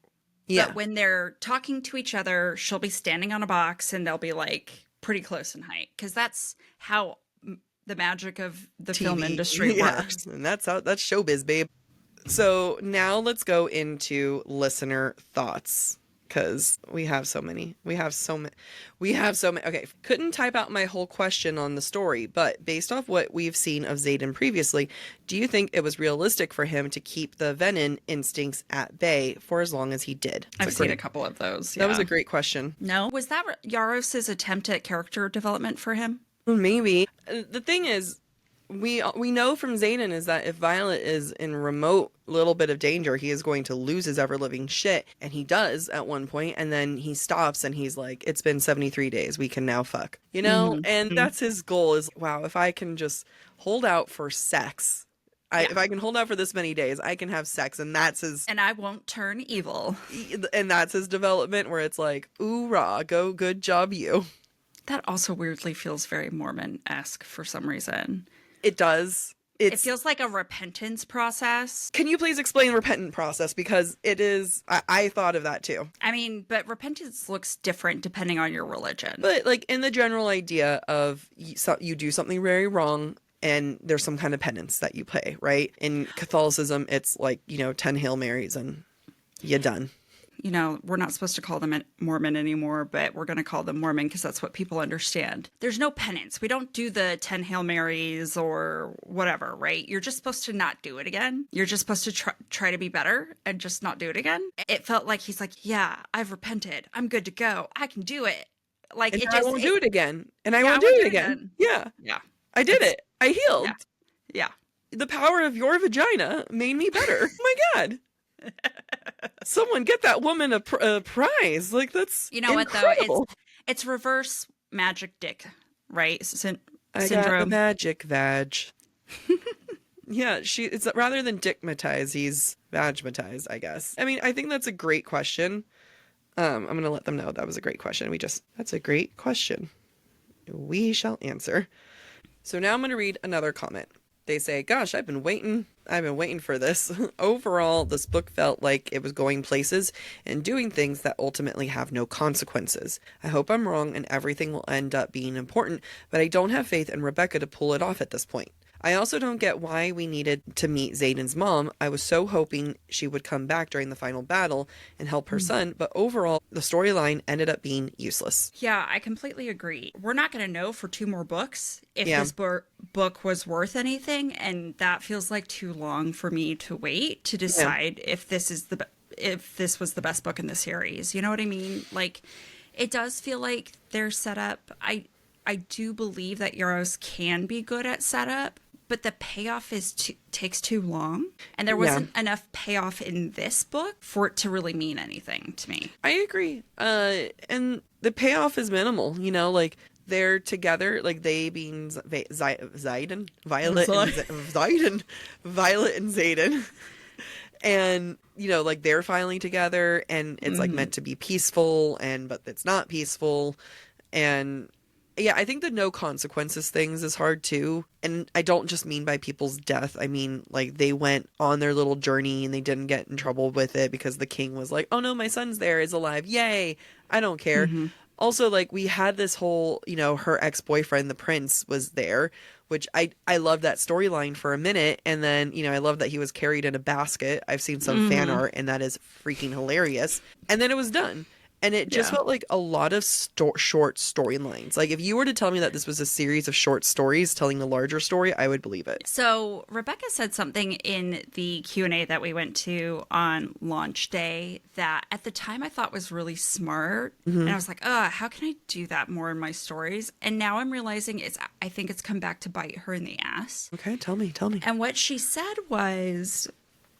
Yeah. But when they're talking to each other, she'll be standing on a box and they'll be like pretty close in height, because that's how the magic of the TV. Film industry works. And that's showbiz, babe. So now let's go into listener thoughts, because we have so many. Okay, couldn't type out my whole question on the story, but based off what we've seen of Xaden previously, do you think it was realistic for him to keep the venom instincts at bay for as long as he did? I've seen a couple of those. That was a great question. No? Was that Yarros' attempt at character development for him? Maybe. The thing is, we know from Xaden is that if Violet is in remote little bit of danger, he is going to lose his ever-living shit. And he does at one point, and then he stops and he's like, it's been 73 days. We can now fuck. You know? Mm-hmm. And that's his goal is, wow, if I can just hold out for sex, if I can hold out for this many days, I can have sex. And that's his... And I won't turn evil. And that's his development, where it's like, ooh, rah, go, good job, you. That also weirdly feels very Mormon-esque for some reason. It does. It feels like a repentance process. Can you please explain repentant process? Because it is, I thought of that too. I mean, but repentance looks different depending on your religion. But like in the general idea of you do something very wrong and there's some kind of penance that you pay, right? In Catholicism, it's like, 10 Hail Marys and you're done. We're not supposed to call them Mormon anymore, but we're going to call them Mormon because that's what people understand. There's no penance. We don't do the 10 Hail Marys or whatever, right? You're just supposed to not do it again. You're just supposed to try to be better and just not do it again. It felt like he's like, yeah, I've repented. I'm good to go. I can do it. Like, and I won't do it again. And I won't do it again. Yeah. Yeah. I did it. I healed. Yeah. The power of your vagina made me better. Oh my God. Someone get that woman a prize. Like, that's incredible. What though, it's reverse magic dick, right? I got the magic vag. Yeah, it's rather than dickmatize, he's vagmatized, I guess. I mean, I think that's a great question. I'm gonna let them know that was a great question. That's a great question. We shall answer. So now I'm gonna read another comment. They say, gosh, I've been waiting for this. Overall, this book felt like it was going places and doing things that ultimately have no consequences. I hope I'm wrong and everything will end up being important, but I don't have faith in Rebecca to pull it off at this point. I also don't get why we needed to meet Xaden's mom. I was so hoping she would come back during the final battle and help her son, but overall, the storyline ended up being useless. Yeah, I completely agree. We're not going to know for 2 more books if this book was worth anything, and that feels like too long for me to wait to decide if this was the best book in the series. You know what I mean? Like, it does feel like they're set up. I do believe that Yarros can be good at setup, but the payoff takes too long, and there wasn't enough payoff in this book for it to really mean anything to me. I agree. And the payoff is minimal, like they're together, like they being Xaden, Violet and Xaden. And, like they're finally together and it's like meant to be peaceful but it's not peaceful. And yeah, I think the no consequences things is hard too. And I don't just mean by people's death. I mean, like, they went on their little journey and they didn't get in trouble with it because the king was like, oh no, my son's there, is alive. Yay. I don't care. Mm-hmm. Also, like, we had this whole, her ex-boyfriend, the prince, was there, which I loved that storyline for a minute. And then, I love that he was carried in a basket. I've seen some fan art and that is freaking hilarious. And then it was done. And it just Yeah. felt like a lot of short storylines. Like if you were to tell me that this was a series of short stories telling a larger story, I would believe it. So Rebecca said something in the Q&A that we went to on launch day that at the time I thought was really smart. And I was like, how can I do that more in my stories? And now I'm realizing I think it's come back to bite her in the ass. Okay, tell me. And what she said was,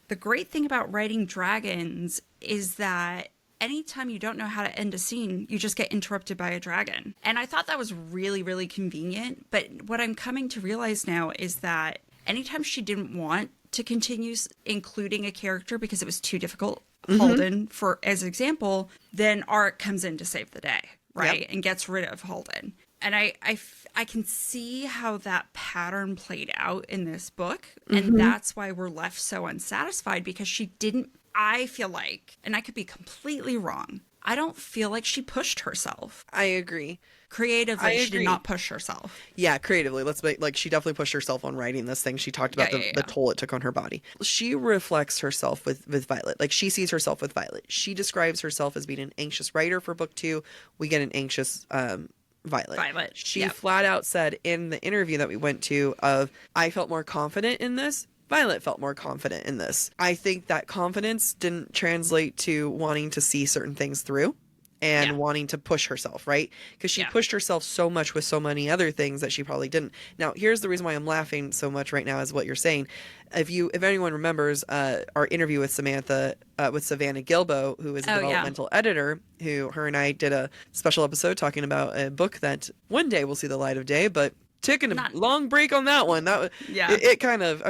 the great thing about writing dragons is that anytime you don't know how to end a scene, you just get interrupted by a dragon. And I thought that was really, really convenient. But what I'm coming to realize now is that anytime she didn't want to continue including a character because it was too difficult, Holden, for as example, then Art comes in to save the day, right? Yep. And gets rid of Holden. And I can see how that pattern played out in this book. And that's why we're left so unsatisfied, because she didn't, I feel like, and I could be completely wrong, I don't feel like she pushed herself. I agree. Creatively, she did not push herself. Yeah, creatively. She definitely pushed herself on writing this thing. She talked about the toll it took on her body. She reflects herself with Violet. Like, she sees herself with Violet. She describes herself as being an anxious writer for book 2. We get an anxious Violet. She flat out said in the interview that we went to of, I felt more confident in this. Violet felt more confident in this. I think that confidence didn't translate to wanting to see certain things through and wanting to push herself, right? Because she pushed herself so much with so many other things that she probably didn't. Now, here's the reason why I'm laughing so much right now is what you're saying. If anyone remembers our interview with Savannah Gilbo, who is a developmental editor, her and I did a special episode talking about a book that one day will see the light of day, but taking a long break on that one. It kind of,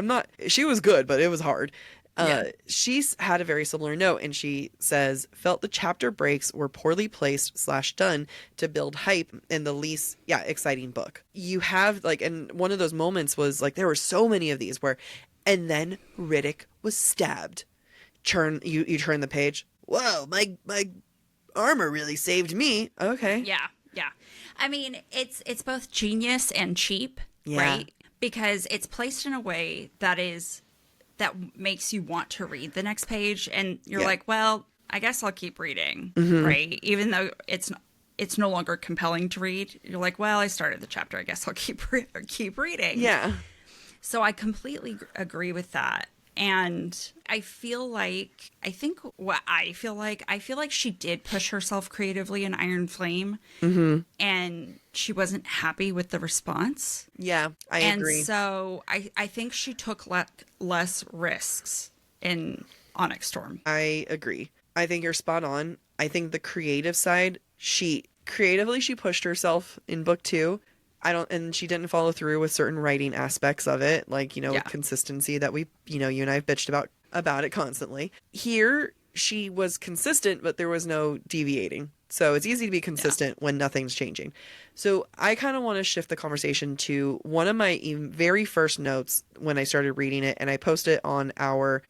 she was good, but it was hard. She's had a very similar note, and she says, felt the chapter breaks were poorly placed / done to build hype in the least exciting book. You have and one of those moments was there were so many of these where, and then Riddick was stabbed. You turn the page. Whoa, my armor really saved me. Okay. Yeah. I mean, it's both genius and cheap, right? Because it's placed in a way that makes you want to read the next page, and you're like, well, I guess I'll keep reading, right? Even though it's no longer compelling to read, you're like, well, I started the chapter, I guess I'll keep reading. Yeah. So I completely agree with that. And I feel like she did push herself creatively in Iron Flame, and she wasn't happy with the response. Yeah, I agree. And so I think she took less risks in Onyx Storm. I agree. I think you're spot on. I think the creative side, she pushed herself in book 2. And she didn't follow through with certain writing aspects of it, with consistency that we, you and I have bitched about it constantly. Here, she was consistent, but there was no deviating. So it's easy to be consistent when nothing's changing. So I kind of want to shift the conversation to one of my very first notes when I started reading it, and I posted it on our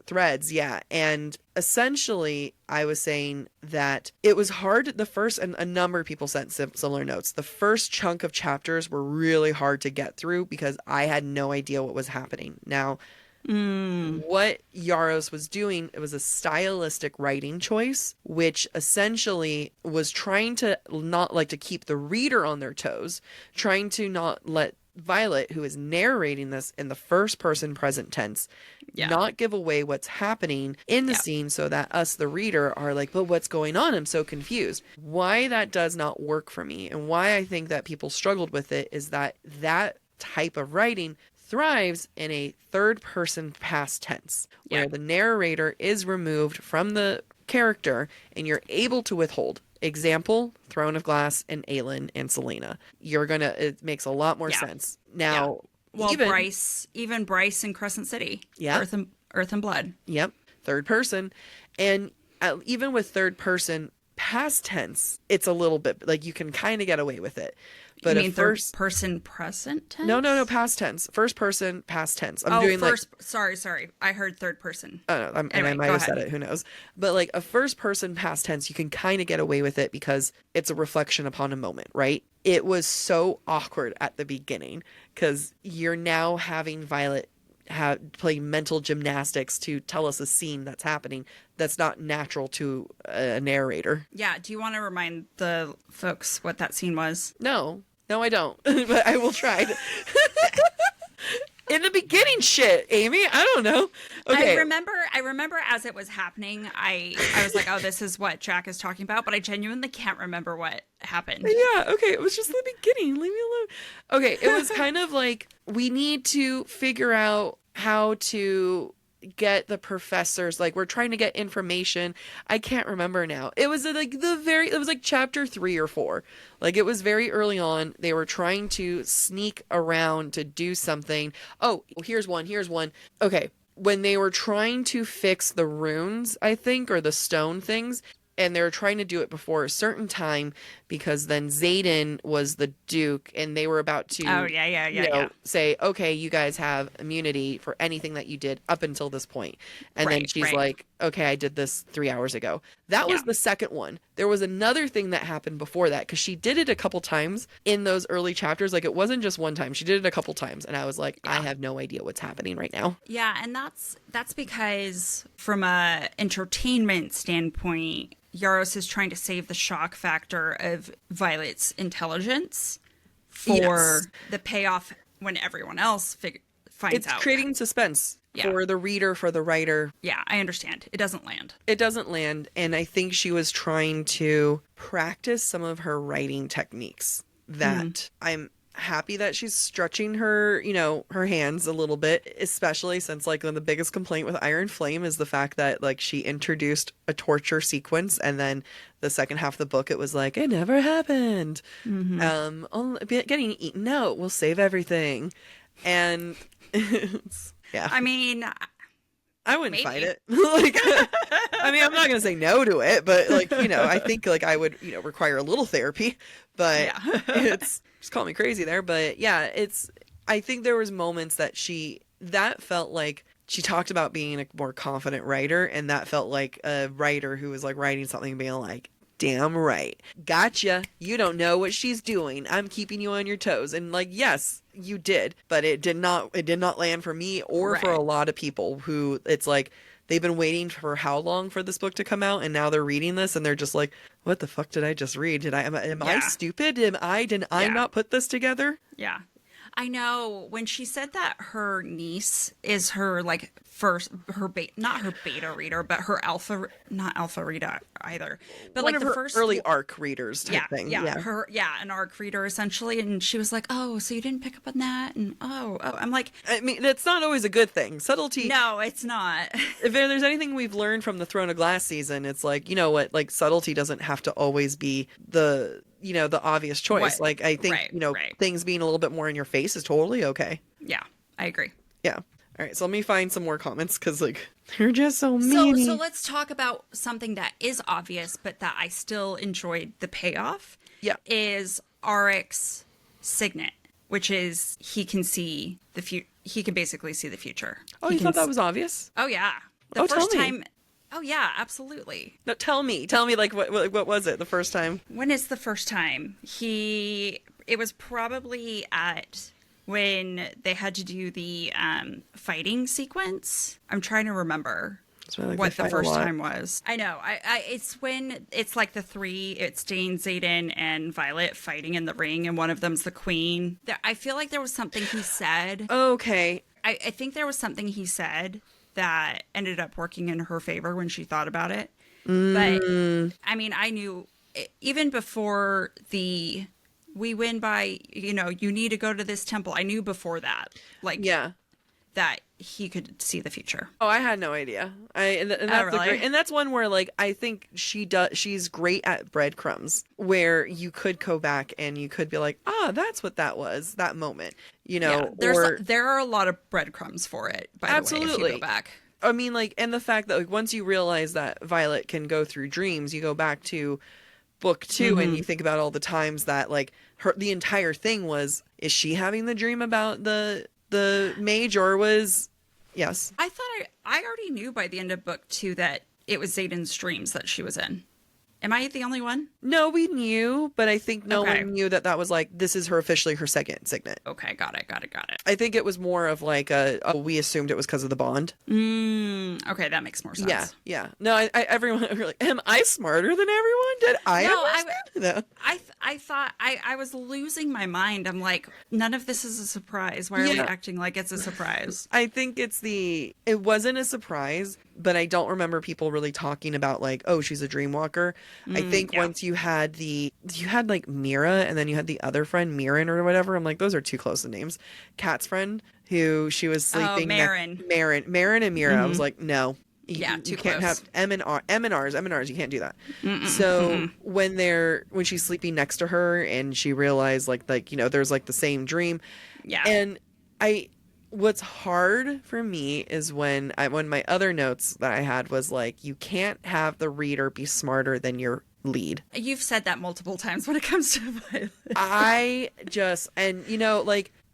threads. And essentially I was saying that it was hard and a number of people sent similar notes. The first chunk of chapters were really hard to get through because I had no idea what was happening. Now, what Yarros was doing, it was a stylistic writing choice, which essentially was trying to not to keep the reader on their toes, trying to not let Violet, who is narrating this in the first person present tense, not give away what's happening in the scene so that us, the reader, are like, but what's going on? I'm so confused. Why that does not work for me, and why I think that people struggled with it, is that type of writing thrives in a third person past tense, where the narrator is removed from the character and you're able to withhold. Example, Throne of Glass and Aelin and Selena. It makes a lot more sense. Now, Bryce in Crescent City. Yeah. Earth and Blood. Yep. Third person. And even with third person past tense, it's a little bit you can kind of get away with it. But you mean third person present tense? No, past tense. First person past tense. Sorry. I heard third person. Oh, no, anyway, I might have said it. Who knows? But a first person past tense, you can kind of get away with it because it's a reflection upon a moment, right? It was so awkward at the beginning because you're now having Violet play mental gymnastics to tell us a scene that's happening that's not natural to a narrator. Yeah. Do you want to remind the folks what that scene was? No, I don't, but I will try. In the beginning, shit, Amy. I don't know. Okay. I remember as it was happening, I was like, oh, this is what Jac is talking about, but I genuinely can't remember what happened. Yeah, okay. It was just the beginning. Leave me alone. Okay, it was kind of like we need to figure out how to get the professors, like we're trying to get information. I can't remember now. It was like it was like chapter 3 or 4. Like it was very early on. They were trying to sneak around to do something. Oh, here's one. Okay. When they were trying to fix the runes, I think, or the stone things, and they were trying to do it before a certain time because then Xaden was the Duke and they were about to say, okay, you guys have immunity for anything that you did up until this point. And then she's like, okay, I did this 3 hours ago. That was the second one. There was another thing that happened before that because she did it a couple times in those early chapters. Like it wasn't just one time. She did it a couple times. And I was like, I have no idea what's happening right now. Yeah. And that's because from a entertainment standpoint, Yarros is trying to save the shock factor of Violet's intelligence for the payoff when everyone else finds out. It's creating suspense for the reader, for the writer. Yeah, I understand. It doesn't land. And I think she was trying to practice some of her writing techniques that I'm happy that she's stretching her, her hands a little bit, especially since like the biggest complaint with Iron Flame is the fact that like she introduced a torture sequence and then the second half of the book it was like it never happened. Getting eaten out will save everything. And I mean, I wouldn't fight it. Like, I mean, I'm not going to say no to it, but like, I think like I would, require a little therapy, but it's just call me crazy there. But yeah, I think there was moments that that felt like she talked about being a more confident writer. And that felt like a writer who was like writing something and being like, damn right. Gotcha. You don't know what she's doing. I'm keeping you on your toes. And like, yes, you did, but it did not land for me or for a lot of people who it's like they've been waiting for how long for this book to come out and now they're reading this and they're just like, what the fuck did I just read? Am I stupid? Did I not put this together? Yeah. I know when she said that her niece is her like not her beta reader, but her not alpha reader either, but one like of the her first early arc readers type thing. An arc reader essentially. And she was like, oh, so you didn't pick up on that? And I'm like, I mean, that's not always a good thing. Subtlety. No, it's not. If there's anything we've learned from the Throne of Glass season, it's like, you know what, like subtlety doesn't have to always be the obvious choice. Like I think, things being a little bit more in your face is totally okay. Yeah, I agree. Yeah. All right, so let me find some more comments because like they're just so mean. So let's talk about something that is obvious, but that I still enjoyed the payoff. Yeah, is Auric's signet, which is he can see the future. He can basically see the future. Oh, you thought that was obvious? Oh yeah, the first time. Oh yeah, absolutely. No, tell me, like what was it the first time? When is the first time? It was probably when they had to do the fighting sequence. I'm trying to remember what the first time was. I know. It's when it's like the three. It's Dane, Xaden, and Violet fighting in the ring, and one of them's the queen. I feel like there was something he said. Okay. I think there was something he said that ended up working in her favor when she thought about it. But I mean, I knew even before we win by, you need to go to this temple. I knew before that, that he could see the future. Oh, I had no idea. And that's one where like I think she's great at breadcrumbs where you could go back and you could be like, that's what that was, that moment. There are a lot of breadcrumbs for it, by the way, if you go back. I mean, like, and the fact that like once you realize that Violet can go through dreams, you go back to book 2 and you think about all the times that like the entire thing was, is she having the dream about the mage or was yes? I already knew by the end of book 2 that it was Xaden's dreams that she was in. Am I the only one? No, we knew, but I think no Okay. one knew that was like, this is her officially her second signet. Okay, got it. I think it was more of like we assumed it was because of the bond. Okay, that makes more sense. Yeah. No, everyone were like, am I smarter than everyone? Did I No, understand? No. I thought I was losing my mind. I'm like, none of this is a surprise. Why are we acting like it's a surprise? I think it wasn't a surprise, but I don't remember people really talking about like, oh, she's a dream walker. I think once you had like Mira, and then you had the other friend, Mirren or whatever. I'm like, those are too close to names. Kat's friend, who she was sleeping. Marin. Marin and Mira. I was like, no. Too you can't close. have M and R's. You can't do that. So when she's sleeping next to her and she realized like there's like the same dream. Yeah. And what's hard for me is when my other notes that I had was like, you can't have the reader be smarter than your lead. You've said that multiple times when it comes to Violet.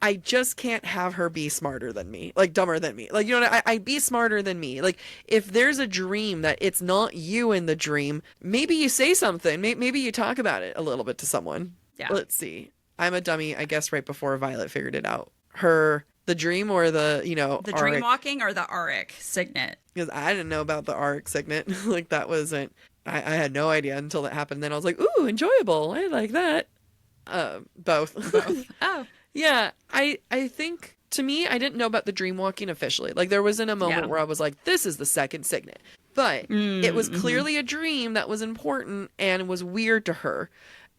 I just can't have her be smarter than me, like dumber than me. Like, I be smarter than me. Like, if there's a dream that it's not you in the dream, maybe you say something. Maybe you talk about it a little bit to someone. Yeah. Let's see. I'm a dummy, I guess, right before Violet figured it out. The dream or the dream walking or the Auric signet? Because I didn't know about the Auric signet. Like, that wasn't, I had no idea until that happened. Then I was like, ooh, enjoyable. I like that. Both. Oh. Yeah, I think, to me, I didn't know about the dream walking officially. Like, there wasn't a moment where I was like, this is the second signet. But it was clearly a dream that was important and was weird to her.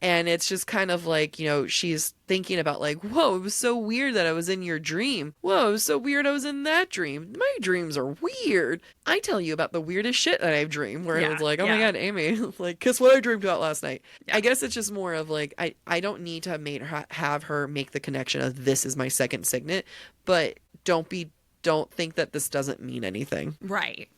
And it's just kind of like, she's thinking about like, whoa, it was so weird that I was in your dream. Whoa, it was so weird I was in that dream. My dreams are weird. I tell you about the weirdest shit that I've dreamed where it was like, oh my God, Amy, like, guess what I dreamed about last night? Yeah. I guess it's just more of like, I don't need to have her make the connection of this is my second signet, but don't think that this doesn't mean anything. Right.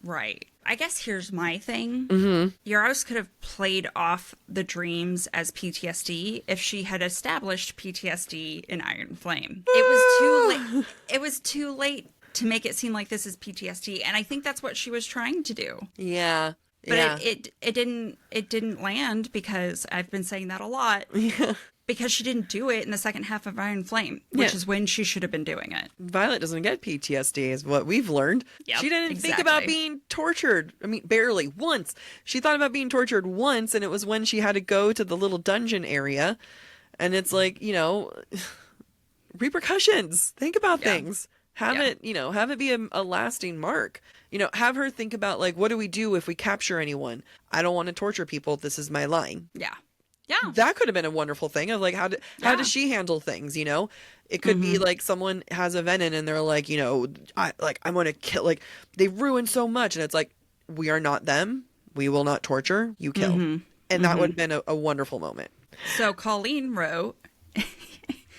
I guess here's my thing. Mm-hmm. Yarros could have played off the dreams as PTSD if she had established PTSD in Iron Flame. It was too late. It was too late to make it seem like this is PTSD, and I think that's what she was trying to do. Yeah. But it didn't land, because I've been saying that a lot. Yeah. Because she didn't do it in the second half of Iron Flame, which is when she should have been doing it. Violet doesn't get PTSD, is what we've learned. Yep, she didn't think about being tortured. I mean, barely. Once. She thought about being tortured once, and it was when she had to go to the little dungeon area. And it's like, repercussions. Think about things. Have it be a lasting mark. Have her think about, like, what do we do if we capture anyone? I don't want to torture people. This is my line. Yeah. Yeah. That could have been a wonderful thing of like, how does she handle things? It could be like someone has a venom and they're like, I'm going to kill, like, they ruined so much. And it's like, we are not them. We will not torture. You kill. And that would have been a wonderful moment. So Colleen wrote,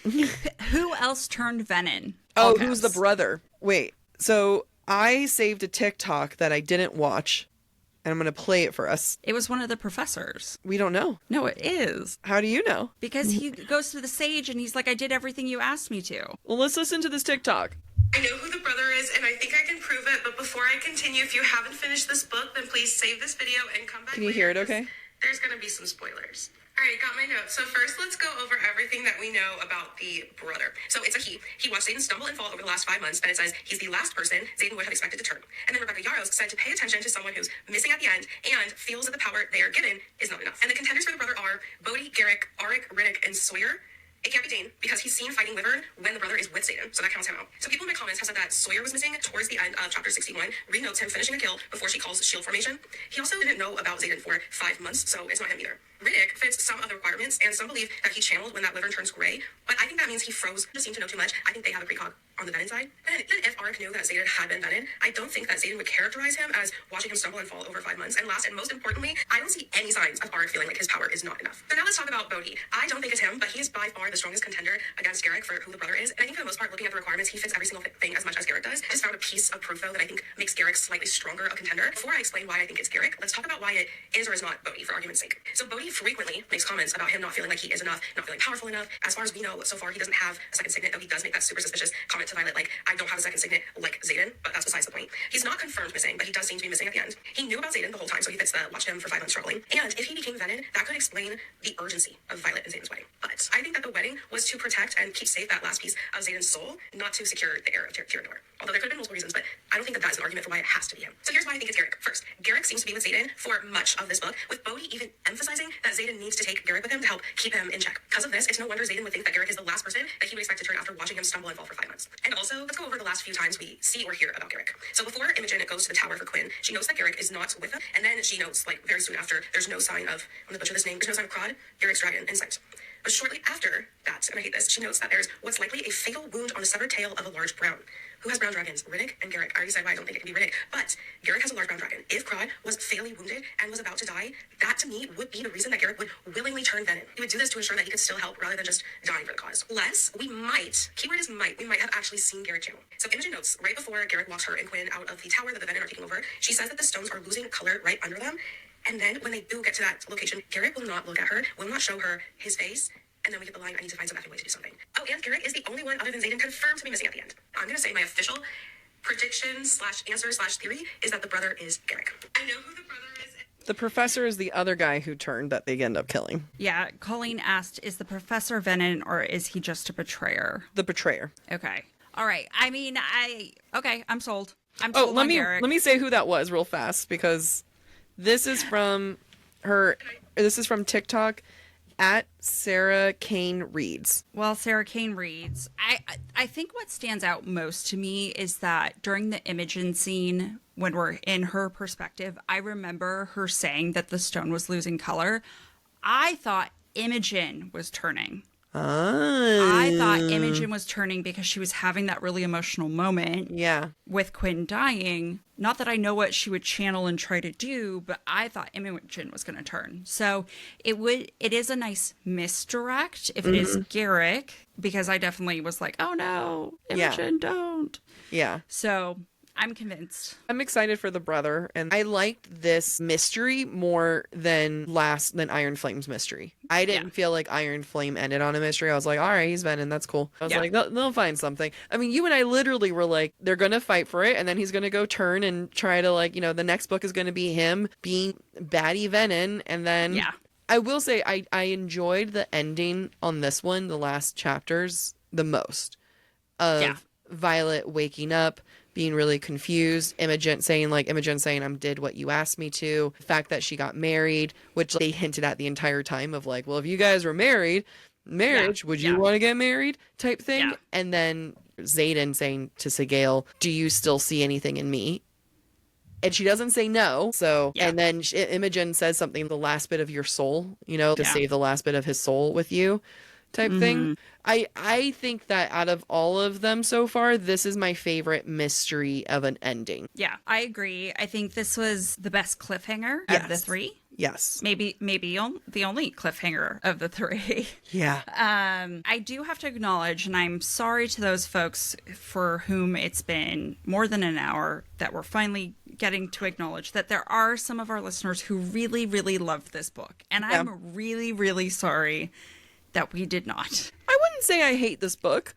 who else turned venom? Oh, who's the brother? Wait. So I saved a TikTok that I didn't watch. And I'm going to play it for us. It was one of the professors. We don't know. No, it is. How do you know? Because he goes to the sage and he's like, I did everything you asked me to. Well, let's listen to this TikTok. I know who the brother is, and I think I can prove it. But before I continue, if you haven't finished this book, then please save this video and come back. Can you hear it okay? There's going to be some spoilers. All right, got my notes. So first, let's go over everything that we know about the brother. So it's a he. He watched Xaden stumble and fall over the last 5 months, and it says he's the last person Xaden would have expected to turn. And then Rebecca Yarros said to pay attention to someone who's missing at the end and feels that the power they are given is not enough. And the contenders for the brother are Bodhi, Garrick, Auric, Riddick, and Sawyer. It can't be Dane because he's seen fighting Wyvern when the brother is with Xaden, so that counts him out. So people in my comments have said that Sawyer was missing towards the end of chapter 61. Reed notes him finishing a kill before she calls shield formation. He also didn't know about Xaden for 5 months, so it's not him either. Riddick fits some of the requirements, and some believe that he channeled when that Wyvern turns gray, but I think that means he froze. Just seemed to know too much. I think they have a precog on the venom side. And even if Auric knew that Xaden had been venom, I don't think that Xaden would characterize him as watching him stumble and fall over 5 months. And last and most importantly, I don't see any signs of Auric feeling like his power is not enough. So now let's talk about Bodhi. I don't think it's him, but he is by far the strongest contender against Garrick for who the brother is. And I think for the most part, looking at the requirements, he fits every single thing as much as Garrick does. I just found a piece of proof though that I think makes Garrick slightly stronger a contender. Before I explain why I think it's Garrick, let's talk about why it is or is not Bodhi for argument's sake. So Bodhi frequently makes comments about him not feeling like he is enough, not feeling powerful enough. As far as we know, so far he doesn't have a second signet, though he does make that super suspicious comment to Violet like, I don't have a second signet like Xaden, but that's besides the point. He's not confirmed missing, but he does seem to be missing at the end. He knew about Xaden the whole time, so he fits the watched him for 5 months struggling. And if he became venom could explain the urgency of Violet and Xaden's wedding. But I think that the wedding was to protect and keep safe that last piece of Xaden's soul, not to secure the heir of Tyranor. Although there could have been multiple reasons, but I don't think that that is an argument for why it has to be him. So here's why I think it's Garrick. First, Garrick seems to be with Xaden for much of this book, with Bodhi even emphasizing that Xaden needs to take Garrick with him to help keep him in check. Because of this, it's no wonder Xaden would think that Garrick is the last person that he would expect to turn after watching him stumble and fall for 5 months. And also, let's go over the last few times we see or hear about Garrick. So before Imogen goes to the tower for Quinn, she notes that Garrick is not with them, and then she notes, like, very soon after, there's no sign of, I'm gonna butcher this name, there's no sign of Crod, Garrick's dragon, in sight. But shortly after that, and I hate this, she notes that there's what's likely a fatal wound on the severed tail of a large brown. Who has brown dragons? Riddick and Garrick. I already said why I don't think it can be Riddick, but Garrick has a large brown dragon. If Crod was fatally wounded and was about to die, that to me would be the reason that Garrick would willingly turn venom. He would do this to ensure that he could still help rather than just dying for the cause. Less, we might, keyword is might, we might have actually seen Garrick channel. So Imogen notes, right before Garrick walks her and Quinn out of the tower that the venom are taking over, she says that the stones are losing color right under them. And then when they do get to that location, Garrick will not look at her, will not show her his face. And then we get the line, I need to find some effing way to do something. Oh, and Garrick is the only one other than Xaden confirmed to be missing at the end. I'm going to say my official prediction slash answer slash theory is that the brother is Garrick. I know who the brother is. The professor is the other guy who turned that they end up killing. Yeah, Colleen asked, is the professor Venom or is he just a betrayer? The betrayer. Okay. All right. I mean, I'm sold. I'm sold on Garrick. Let me say who that was real fast, because this is from TikTok at Sarah Kane Reads. Well, Sarah Kane reads. I think what stands out most to me is that during the Imogen scene, when we're in her perspective, I remember her saying that the stone was losing color. I thought Imogen was turning. I thought Imogen was turning because she was having that really emotional moment with Quinn dying. Not that I know what she would channel and try to do, but I thought Imogen was going to turn. So it is a nice misdirect if it is Garrick, because I definitely was like, oh no, Imogen, don't. Yeah. So I'm convinced. I'm excited for the brother, and I liked this mystery more than Iron Flame's mystery. I didn't feel like Iron Flame ended on a mystery. I was like, all right, he's Venom, that's cool. I was like, they'll find something. I mean, you and I literally were like, they're gonna fight for it, and then he's gonna go turn and try to, like, the next book is gonna be him being baddie Venom, and then I will say I enjoyed the ending on this one, the last chapters, the most. Of Violet waking up, being really confused, Imogen saying, I did what you asked me to. The fact that she got married, which they hinted at the entire time of like, well, if you guys were married, would you want to get married type thing? Yeah. And then Xaden saying to Sigale, do you still see anything in me? And she doesn't say no. So, and then Imogen says something, the last bit of your soul, to save the last bit of his soul with you type thing. I think that out of all of them so far, this is my favorite mystery of an ending. Yeah, I agree. I think this was the best cliffhanger of the three. Yes. Maybe the only cliffhanger of the three. Yeah. I do have to acknowledge, and I'm sorry to those folks for whom it's been more than an hour, that we're finally getting to acknowledge that there are some of our listeners who really, really loved this book. And I'm really, really sorry that we did not. I wouldn't say I hate this book.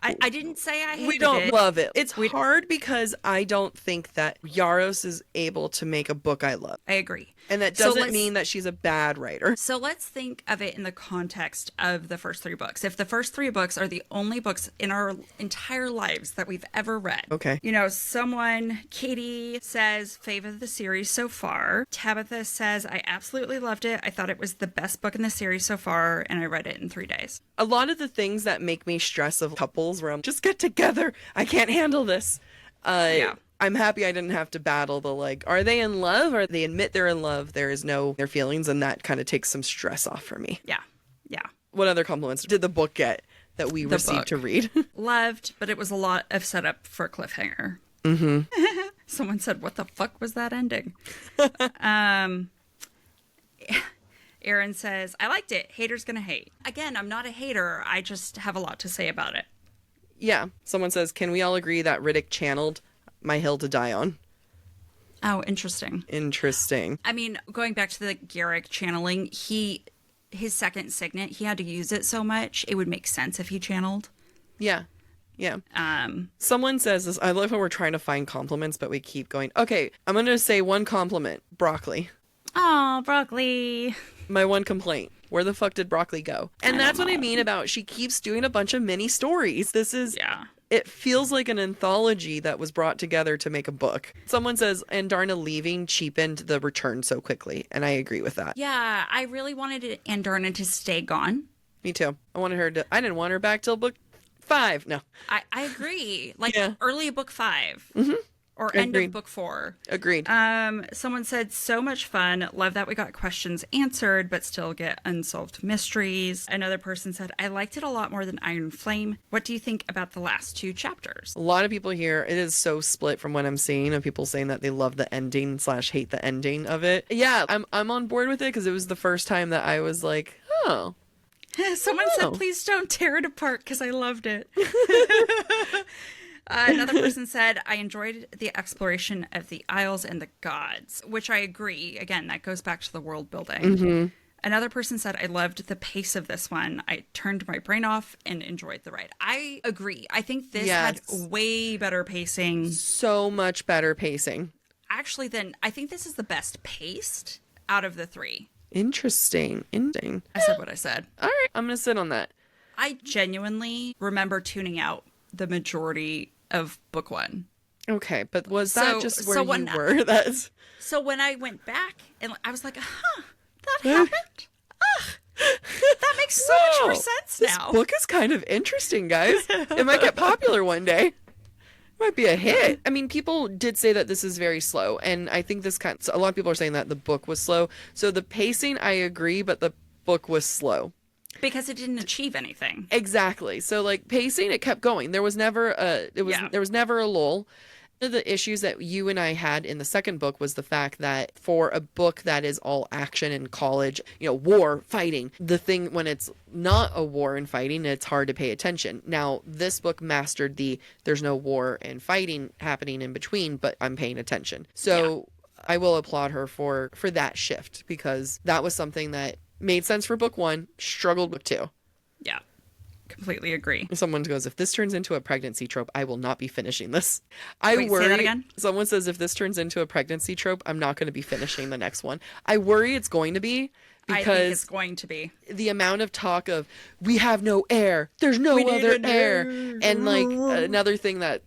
I didn't say I hated it. We don't love it. It's hard because I don't think that Yarros is able to make a book I love. I agree. And that doesn't mean that she's a bad writer. So let's think of it in the context of the first three books. If the first three books are the only books in our entire lives that we've ever read. Okay. Katie says, fave of the series so far. Tabitha says, I absolutely loved it. I thought it was the best book in the series so far, and I read it in 3 days. A lot of the things that make me stress of couples where I'm just get together, I can't handle this. I'm happy I didn't have to battle the are they in love, or they admit they're in love, there is no their feelings, and that kind of takes some stress off for me. Yeah. What other compliments did the book get that we received to read? Loved, but it was a lot of setup for a cliffhanger. Someone said, what the fuck was that ending? Aaron says, I liked it. Haters gonna hate. Again, I'm not a hater. I just have a lot to say about it. Yeah. Someone says, can we all agree that Riddick channeled My Hill to Die On? Oh, interesting. I mean, going back to the Garrick channeling, his second signet, he had to use it so much, it would make sense if he channeled. Yeah. Someone says this. I love how we're trying to find compliments, but we keep going. Okay, I'm going to say one compliment. Broccoli. Oh, broccoli. My one complaint. Where the fuck did Broccoli go? And that's what I mean about she keeps doing a bunch of mini stories. This is... Yeah. It feels like an anthology that was brought together to make a book. Someone says, and Darna leaving cheapened the return so quickly. And I agree with that. Yeah, I really wanted Andarna to stay gone. Me too. I didn't want her back till book 5. No. I agree. Like Yeah. early book 5. Mm-hmm. Or end Agreed. of book 4. Agreed. Someone said, so much fun. Love that we got questions answered, but still get unsolved mysteries. Another person said, I liked it a lot more than Iron Flame. What do you think about the last 2 chapters? A lot of people here, it is so split from what I'm seeing of people saying that they love the ending / hate the ending of it. Yeah, I'm on board with it because it was the first time that I was like, oh. Someone said, please don't tear it apart because I loved it. Another person said, I enjoyed the exploration of the Isles and the gods, which I agree. Again, that goes back to the world building. Mm-hmm. Another person said, I loved the pace of this one. I turned my brain off and enjoyed the ride. I agree. I think this had way better pacing. So much better pacing. Actually, I think this is the best paced out of the 3. Interesting. I said what I said. All right. I'm going to sit on that. I genuinely remember tuning out the majority of book 1. Okay, but was that just where you when, were? That's... So when I went back, and I was like, that happened? That makes so much more sense now. This book is kind of interesting, guys. It might get popular one day. It might be a hit. I mean, people did say that this is very slow, and I think a lot of people are saying that the book was slow. So the pacing, I agree, but the book was slow. Because it didn't achieve anything. Exactly. So like pacing, it kept going. There was never a lull. One of the issues that you and I had in the second book was the fact that for a book that is all action and college, war, fighting, the thing when it's not a war and fighting, it's hard to pay attention. Now, this book mastered there's no war and fighting happening in between, but I'm paying attention. So I will applaud her for that shift because that was something that made sense for book 1, struggled book 2. Yeah, completely agree. Someone goes, if this turns into a pregnancy trope, I will not be finishing this. I worry. Say that again? Someone says, if this turns into a pregnancy trope, I'm not going to be finishing the next one. I worry it's going to be because I think it's going to be. The amount of talk of, we have no heir, there's no other heir. And like another thing that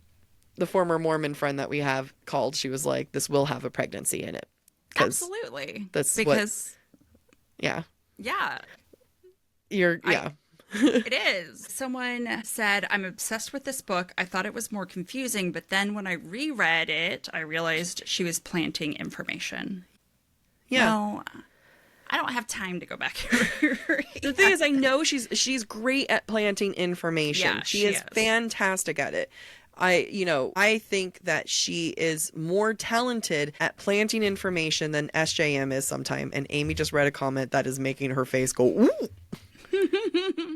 the former Mormon friend that we have called, she was like, this will have a pregnancy in it. Absolutely. That's because. Yeah. Yeah. It is. Someone said, I'm obsessed with this book. I thought it was more confusing, but then when I reread it, I realized she was planting information. Yeah. No, I don't have time to go back. The thing is, I know she's great at planting information. Yeah, she is fantastic at it. I think that she is more talented at planting information than SJM is sometime. And Amy just read a comment that is making her face go, ooh.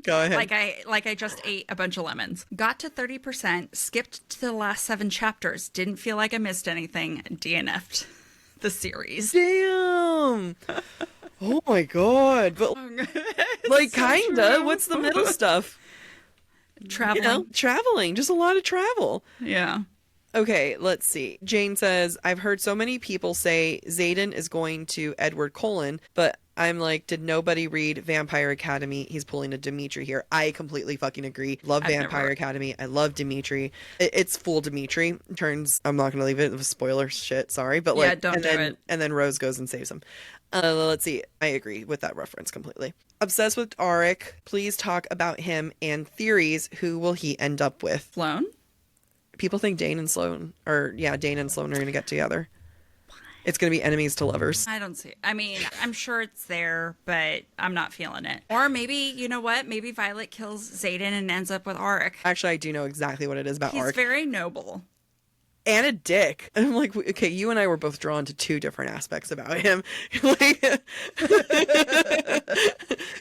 Go ahead. Like I just ate a bunch of lemons. Got to 30%, skipped to the last 7 chapters, didn't feel like I missed anything, DNF'd the series. Damn. Oh my god. But like kinda. True. What's the middle stuff? Traveling. Traveling. Just a lot of travel. Yeah. Okay, let's see. Jane says, I've heard so many people say Xaden is going to Edward Cullen, but I'm like, did nobody read Vampire Academy? He's pulling a Dimitri here. I completely fucking agree. Love Vampire Academy. I love Dimitri. It's full Dimitri. I'm not going to leave it with spoiler shit. Sorry. But like, don't do it. And then Rose goes and saves him. Let's see. I agree with that reference completely. Obsessed with Auric. Please talk about him and theories. Who will he end up with? Sloane? People think Dane and Sloane are going to get together. It's going to be enemies to lovers. I don't see it. I mean, I'm sure it's there, but I'm not feeling it. Or maybe, you know what? Maybe Violet kills Xaden and ends up with Auric. Actually, I do know exactly what it is about Auric. He's very noble. And a dick. And I'm like, okay, you and I were both drawn to 2 different aspects about him. Like, he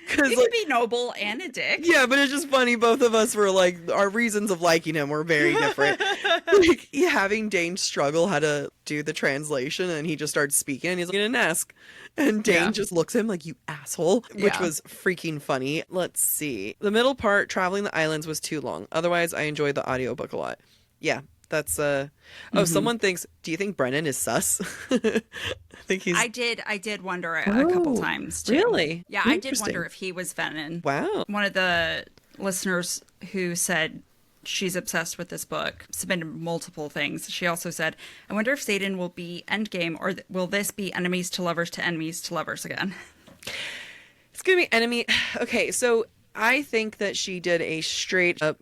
could be noble and a dick. Yeah, but it's just funny. Both of us were like, our reasons of liking him were very different. Like, having Dane struggle how to do the translation, and he just starts speaking, and he's like, didn't ask. And Dane just looks at him like, you asshole, which was freaking funny. Let's see. The middle part, traveling the islands, was too long. Otherwise, I enjoyed the audiobook a lot. Yeah. That's oh, someone thinks, do you think Brennan is sus? I think he's I did wonder a couple times too. really? Yeah, I did Interesting. wonder if he was Venom. Wow. One of the listeners who said she's obsessed with this book submitted multiple things. She also said, I wonder if Xaden will be endgame, or will this be enemies to lovers again? It's gonna be enemy. Okay, so I think that she did a straight up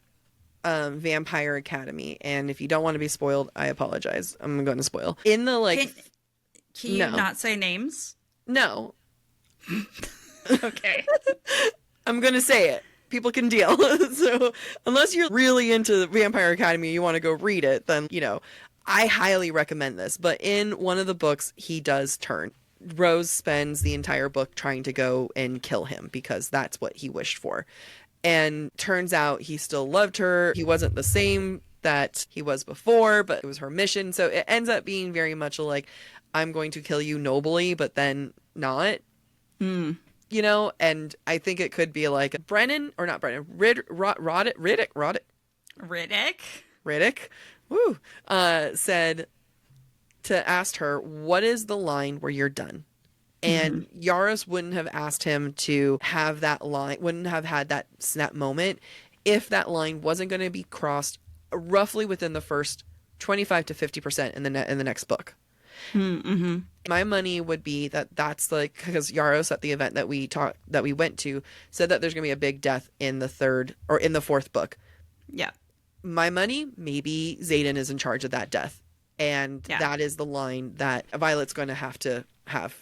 Vampire Academy, and if you don't want to be spoiled, I apologize. I'm going to spoil. In the like, can you not say names? No. Okay. I'm going to say it. People can deal. So unless you're really into Vampire Academy, you want to go read it, then, you know, I highly recommend this. But in one of the books, he does turn. Rose spends the entire book trying to go and kill him because that's what he wished for. And turns out he still loved her. He wasn't the same that he was before, but it was her mission. So it ends up being very much like, I'm going to kill you nobly, but then not. You know, and I think it could be like Brennan, or not Brennan, Riddick, woo, said to ask her, what is the line where you're done? And Yarros wouldn't have asked him to have that line, wouldn't have had that snap moment if that line wasn't going to be crossed roughly within the first 25 to 50% in the next book. My money would be that that's like, because Yarros at the event that we went to said that there's going to be a big death in the fourth book. Yeah. My money, maybe Xaden is in charge of that death. And that is the line that Violet's going to have.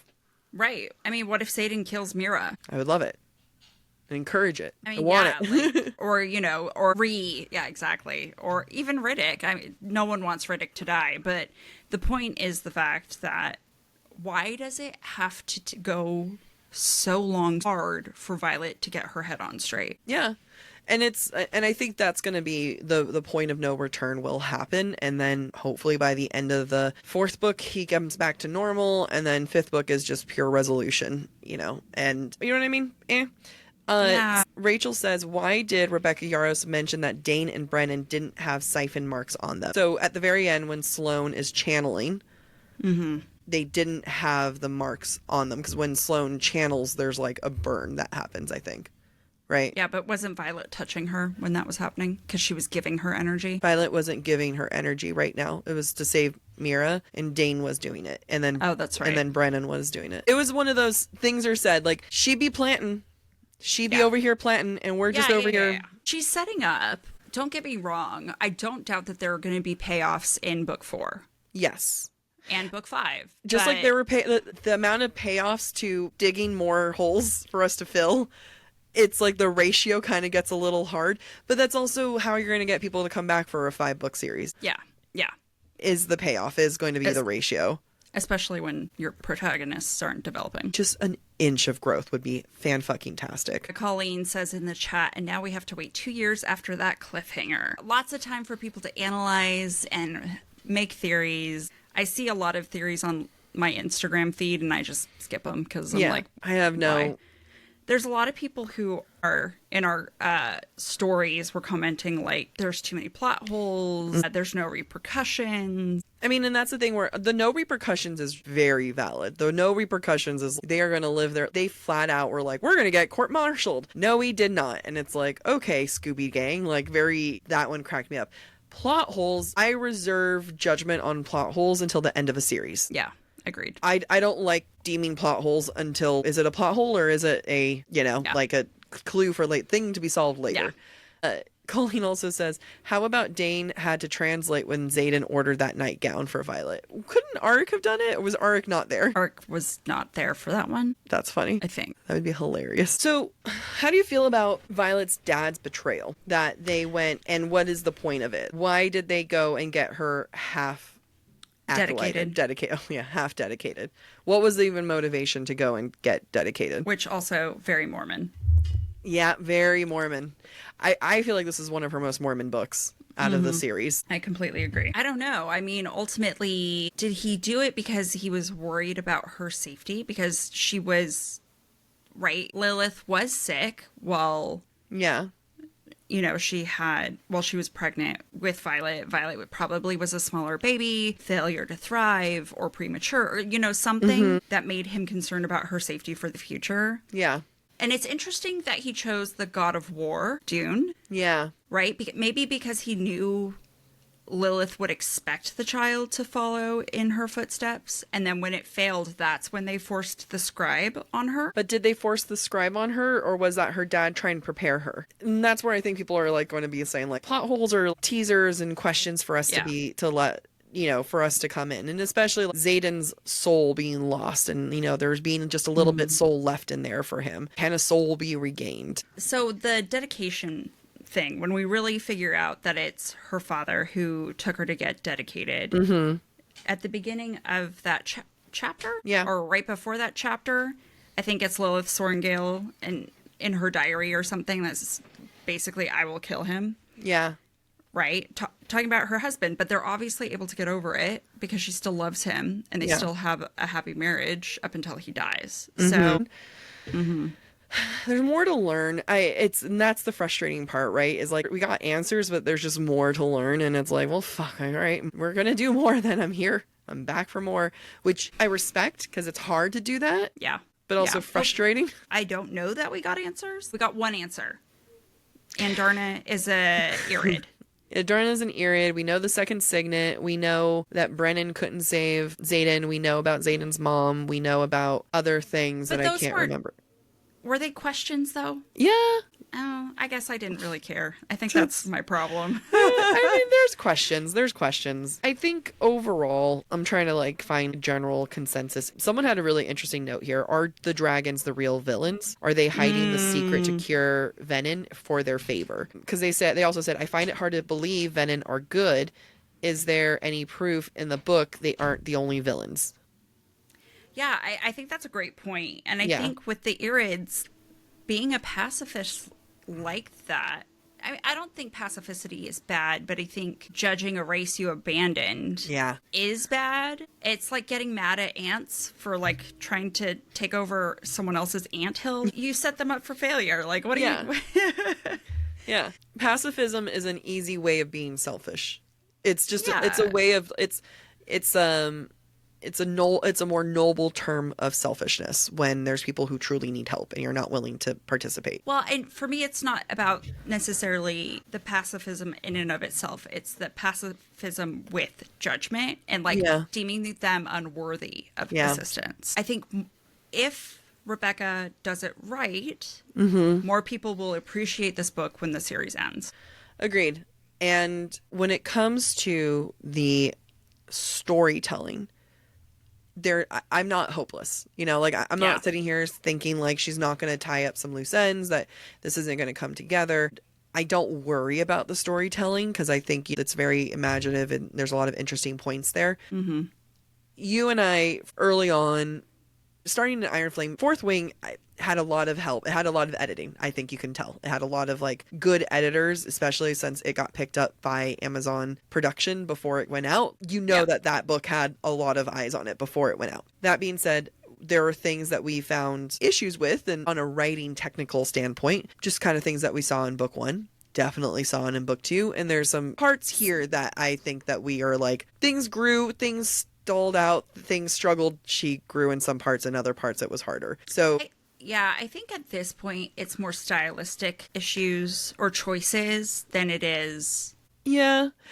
Right. I mean, what if Xaden kills Mira? I would love it. And encourage it. I mean, I want it. like, or, you know, or yeah, exactly. Or even Riddick. I mean, no one wants Riddick to die, but the point is the fact that why does it have to go so long hard for Violet to get her head on straight? Yeah. And I think that's going to be the point of no return will happen. And then hopefully by the end of the fourth book, he comes back to normal. And then fifth book is just pure resolution, you know, and you know what I mean? Yeah. Rachel says, why did Rebecca Yarros mention that Dane and Brennan didn't have siphon marks on them? So at the very end, when Sloane is channeling, they didn't have the marks on them. Because when Sloane channels, there's like a burn that happens, I think. Right? Yeah, but wasn't Violet touching her when that was happening? Because she was giving her energy. Violet wasn't giving her energy right now. It was to save Mira, and Dane was doing it. And then, oh, that's right. And then Brennan was doing it. It was one of those things are said, like, she be planting. She be over here planting, and we're just over here. Yeah. She's setting up. Don't get me wrong. I don't doubt that there are going to be payoffs in book 4. Yes. And book 5. Just like there were the amount of payoffs to digging more holes for us to fill. It's like the ratio kind of gets a little hard, but that's also how you're going to get people to come back for a 5-book series. Yeah. Yeah. Is the payoff is going to be the ratio. Especially when your protagonists aren't developing. Just an inch of growth would be fan-fucking-tastic. Colleen says in the chat, and now we have to wait 2 years after that cliffhanger. Lots of time for people to analyze and make theories. I see a lot of theories on my Instagram feed, and I just skip them because I'm like, I have no... Why? There's a lot of people who are in our stories were commenting like there's too many plot holes, there's no repercussions. I mean, and that's the thing where the no repercussions is very valid. The no repercussions is they are going to live there. They flat out were like, we're going to get court-martialed. No, we did not. And it's like, okay, Scooby Gang, like that one cracked me up. Plot holes, I reserve judgment on plot holes until the end of a series. Yeah. Agreed. I don't like deeming plot holes until, is it a plot hole or is it a, like a clue for late thing to be solved later? Yeah. Colleen also says, how about Dane had to translate when Xaden ordered that nightgown for Violet? Couldn't Arik have done it? Or was Arik not there? Arik was not there for that one. That's funny. I think. That would be hilarious. So, how do you feel about Violet's dad's betrayal? That they went, and what is the point of it? Why did they go and get her half half dedicated? What was the even motivation to go and get dedicated? Which also very Mormon. Yeah, very Mormon. I feel like this is one of her most Mormon books out of the series. I completely agree. I don't know. I mean, ultimately, did he do it because he was worried about her safety? Because she was, right, Lilith was sick while... Yeah. she was pregnant with Violet. Violet probably was a smaller baby, failure to thrive, or premature, or, something that made him concerned about her safety for the future. Yeah. And it's interesting that he chose the god of war, Dune. Yeah. Right? Maybe because he knew Lilith would expect the child to follow in her footsteps. And then when it failed, that's when they forced the scribe on her. But did they force the scribe on her, or was that her dad trying to prepare her? And that's where I think people are like going to be saying like plot holes or teasers and questions for us for us to come in. And especially like Xaden's soul being lost and, there's being just a little bit soul left in there for him. Can a soul be regained? So the dedication thing, when we really figure out that it's her father who took her to get dedicated, at the beginning of that chapter, or right before that chapter, I think it's Lilith Sorrengail and in her diary or something that's basically, I will kill him. Yeah. Right? Talking about her husband, but they're obviously able to get over it because she still loves him and they still have a happy marriage up until he dies. So... There's more to learn. And that's the frustrating part, right? Is like we got answers, but there's just more to learn, and it's like, well, fuck, all right, we're gonna do more. Then I'm here. I'm back for more, which I respect because it's hard to do that. Yeah, but also frustrating. I don't know that we got answers. We got one answer. Andarna is a Irid. Andarna is an Irid. We know the second signet. We know that Brennan couldn't save Xaden. We know about Xaden's mom. We know about other things that I can't remember. Were they questions, though? Yeah. Oh, I guess I didn't really care. I think that's my problem. I mean, there's questions. There's questions. I think overall, I'm trying to find general consensus. Someone had a really interesting note here. Are the dragons the real villains? Are they hiding the secret to cure Venin for their favor? Because they also said, I find it hard to believe Venin are good. Is there any proof in the book they aren't the only villains? Yeah, I think that's a great point. And I think with the Irids, being a pacifist like that, I don't think pacificity is bad, but I think judging a race you abandoned is bad. It's like getting mad at ants for trying to take over someone else's anthill. You set them up for failure. What do you... Yeah. Pacifism is an easy way of being selfish. It's just, it's a way of, it's a more noble term of selfishness when there's people who truly need help and you're not willing to participate. Well, and for me, it's not about necessarily the pacifism in and of itself. It's the pacifism with judgment and deeming them unworthy of assistance. I think if Rebecca does it right, more people will appreciate this book when the series ends. Agreed. And when it comes to the storytelling, I'm not hopeless, I'm not sitting here thinking she's not going to tie up some loose ends, that this isn't going to come together. I don't worry about the storytelling because I think it's very imaginative and there's a lot of interesting points there. You and I early on, starting in Iron Flame, Fourth Wing, I had a lot of help. It had a lot of editing. I think you can tell. It had a lot of good editors, especially since it got picked up by Amazon Production before it went out. That book had a lot of eyes on it before it went out. That being said, there are things that we found issues with, and on a writing technical standpoint, just kind of things that we saw in book 1. Definitely saw it in book 2. And there's some parts here that I think that we are things grew, things stalled out, things struggled. She grew in some parts, and other parts it was harder. So I think at this point it's more stylistic issues or choices than it is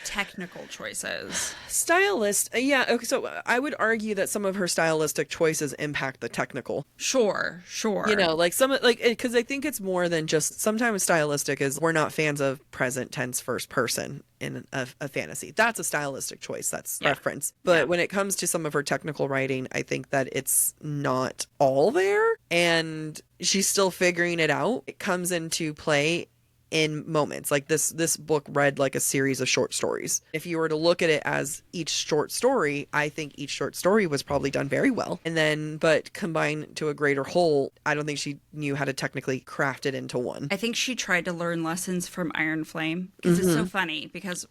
technical choices. Okay, so I would argue that some of her stylistic choices impact the technical. Sure. Because I think it's more than just, sometimes stylistic is we're not fans of present tense first person in a fantasy. That's a stylistic choice. That's reference. But when it comes to some of her technical writing, I think that it's not all there, and she's still figuring it out. It comes into play in moments. This book read like a series of short stories. If you were to look at it as each short story, I think each short story was probably done very well. But combined to a greater whole, I don't think she knew how to technically craft it into one. I think she tried to learn lessons from Iron Flame, because it's so funny because,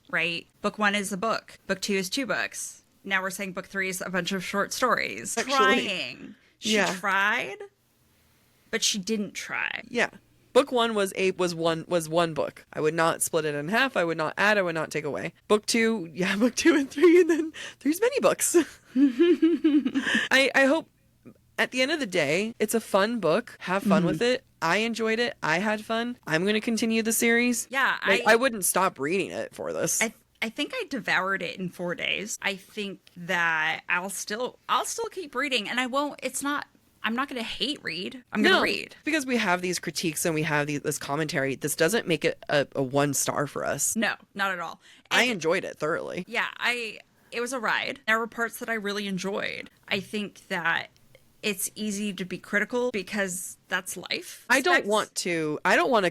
book 1 is a book. Book 2 is 2 books. Now we're saying book 3 is a bunch of short stories. Trying. She tried, but she didn't try. Yeah. Book one was one book. I would not split it in half. I would not add. I would not take away. Book two, yeah, book 2 and 3, and then there's many books. I hope at the end of the day, it's a fun book. Have fun with it. I enjoyed it. I had fun. I'm going to continue the series. Yeah, I wouldn't stop reading it for this. I think I devoured it in 4 days. I think that I'll still keep reading, and I won't. I'm not going to hate read. I'm going to read. Because we have these critiques and we have this commentary. This doesn't make it a 1 star for us. No, not at all. I enjoyed it thoroughly. Yeah, it was a ride. There were parts that I really enjoyed. I think that it's easy to be critical because that's life. I don't want to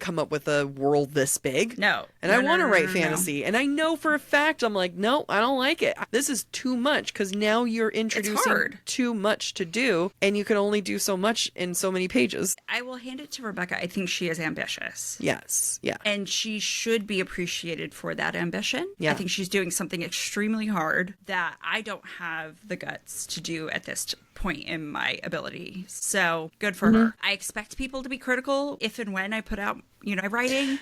come up with a world this big. No. And I want to write fantasy. And I know for a fact, I'm like, no, I don't like it. This is too much because now you're introducing too much to do and you can only do so much in so many pages. I will hand it to Rebecca. I think she is ambitious. Yes. Yeah. And she should be appreciated for that ambition. Yeah. I think she's doing something extremely hard that I don't have the guts to do at this point in my ability. So good for her. I expect people to be critical if and when I put out, my writing.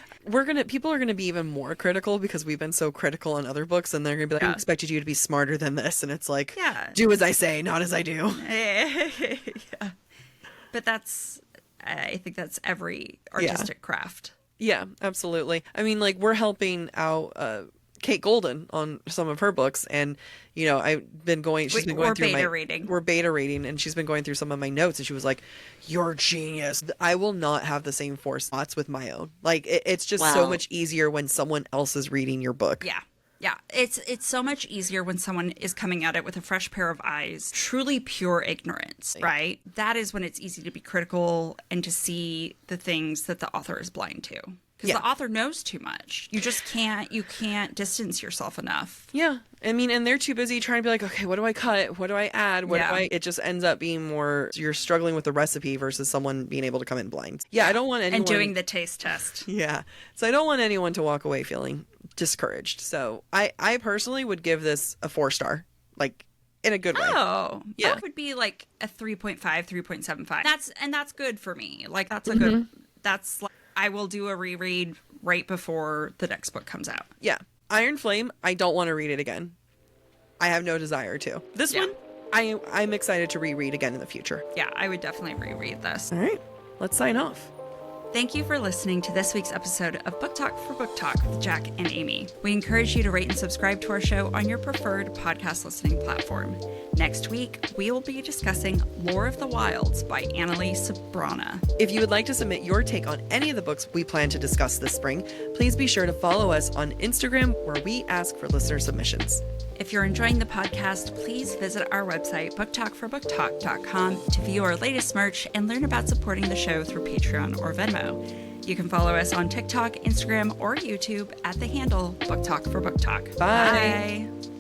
People are gonna be even more critical because we've been so critical on other books, and they're gonna be like, I expected you to be smarter than this, and it's like, do as I say, not as I do. Yeah. But I think that's every artistic craft. Yeah, absolutely. I mean, like, we're helping out Kate Golden on some of her books, and I've been going. She's been going through We're beta reading, and she's been going through some of my notes, and she was like, "You're genius." I will not have the same thoughts with my own. Like, it's just so much easier when someone else is reading your book. Yeah. Yeah, it's so much easier when someone is coming at it with a fresh pair of eyes, truly pure ignorance, right? That is when it's easy to be critical and to see the things that the author is blind to. Because the author knows too much. You can't distance yourself enough. Yeah. I mean, and they're too busy trying to be like, okay, what do I cut? What do I add? It just ends up being more, you're struggling with the recipe versus someone being able to come in blind. Yeah, I don't want anyone. And doing the taste test. Yeah. So I don't want anyone to walk away feeling discouraged. So I personally would give this a 4-star, like, in a good way. Oh, yeah. That would be like a 3.5, 3.75. That's good for me. Like, that's a good, that's like, I will do a reread right before the next book comes out. Yeah. Iron Flame, I don't want to read it again. I have no desire to. This one, I'm excited to reread again in the future. Yeah, I would definitely reread this. All right, let's sign off. Thank you for listening to this week's episode of Book Talk for Book Talk with Jac and Amy. We encourage you to rate and subscribe to our show on your preferred podcast listening platform. Next week, we will be discussing Lore of the Wilds by Annalise Sabrana. If you would like to submit your take on any of the books we plan to discuss this spring, please be sure to follow us on Instagram, where we ask for listener submissions. If you're enjoying the podcast, please visit our website, booktalkforbooktalk.com, to view our latest merch and learn about supporting the show through Patreon or Venmo. You can follow us on TikTok, Instagram, or YouTube at the handle BookTalk for Book Talk. Bye. Bye.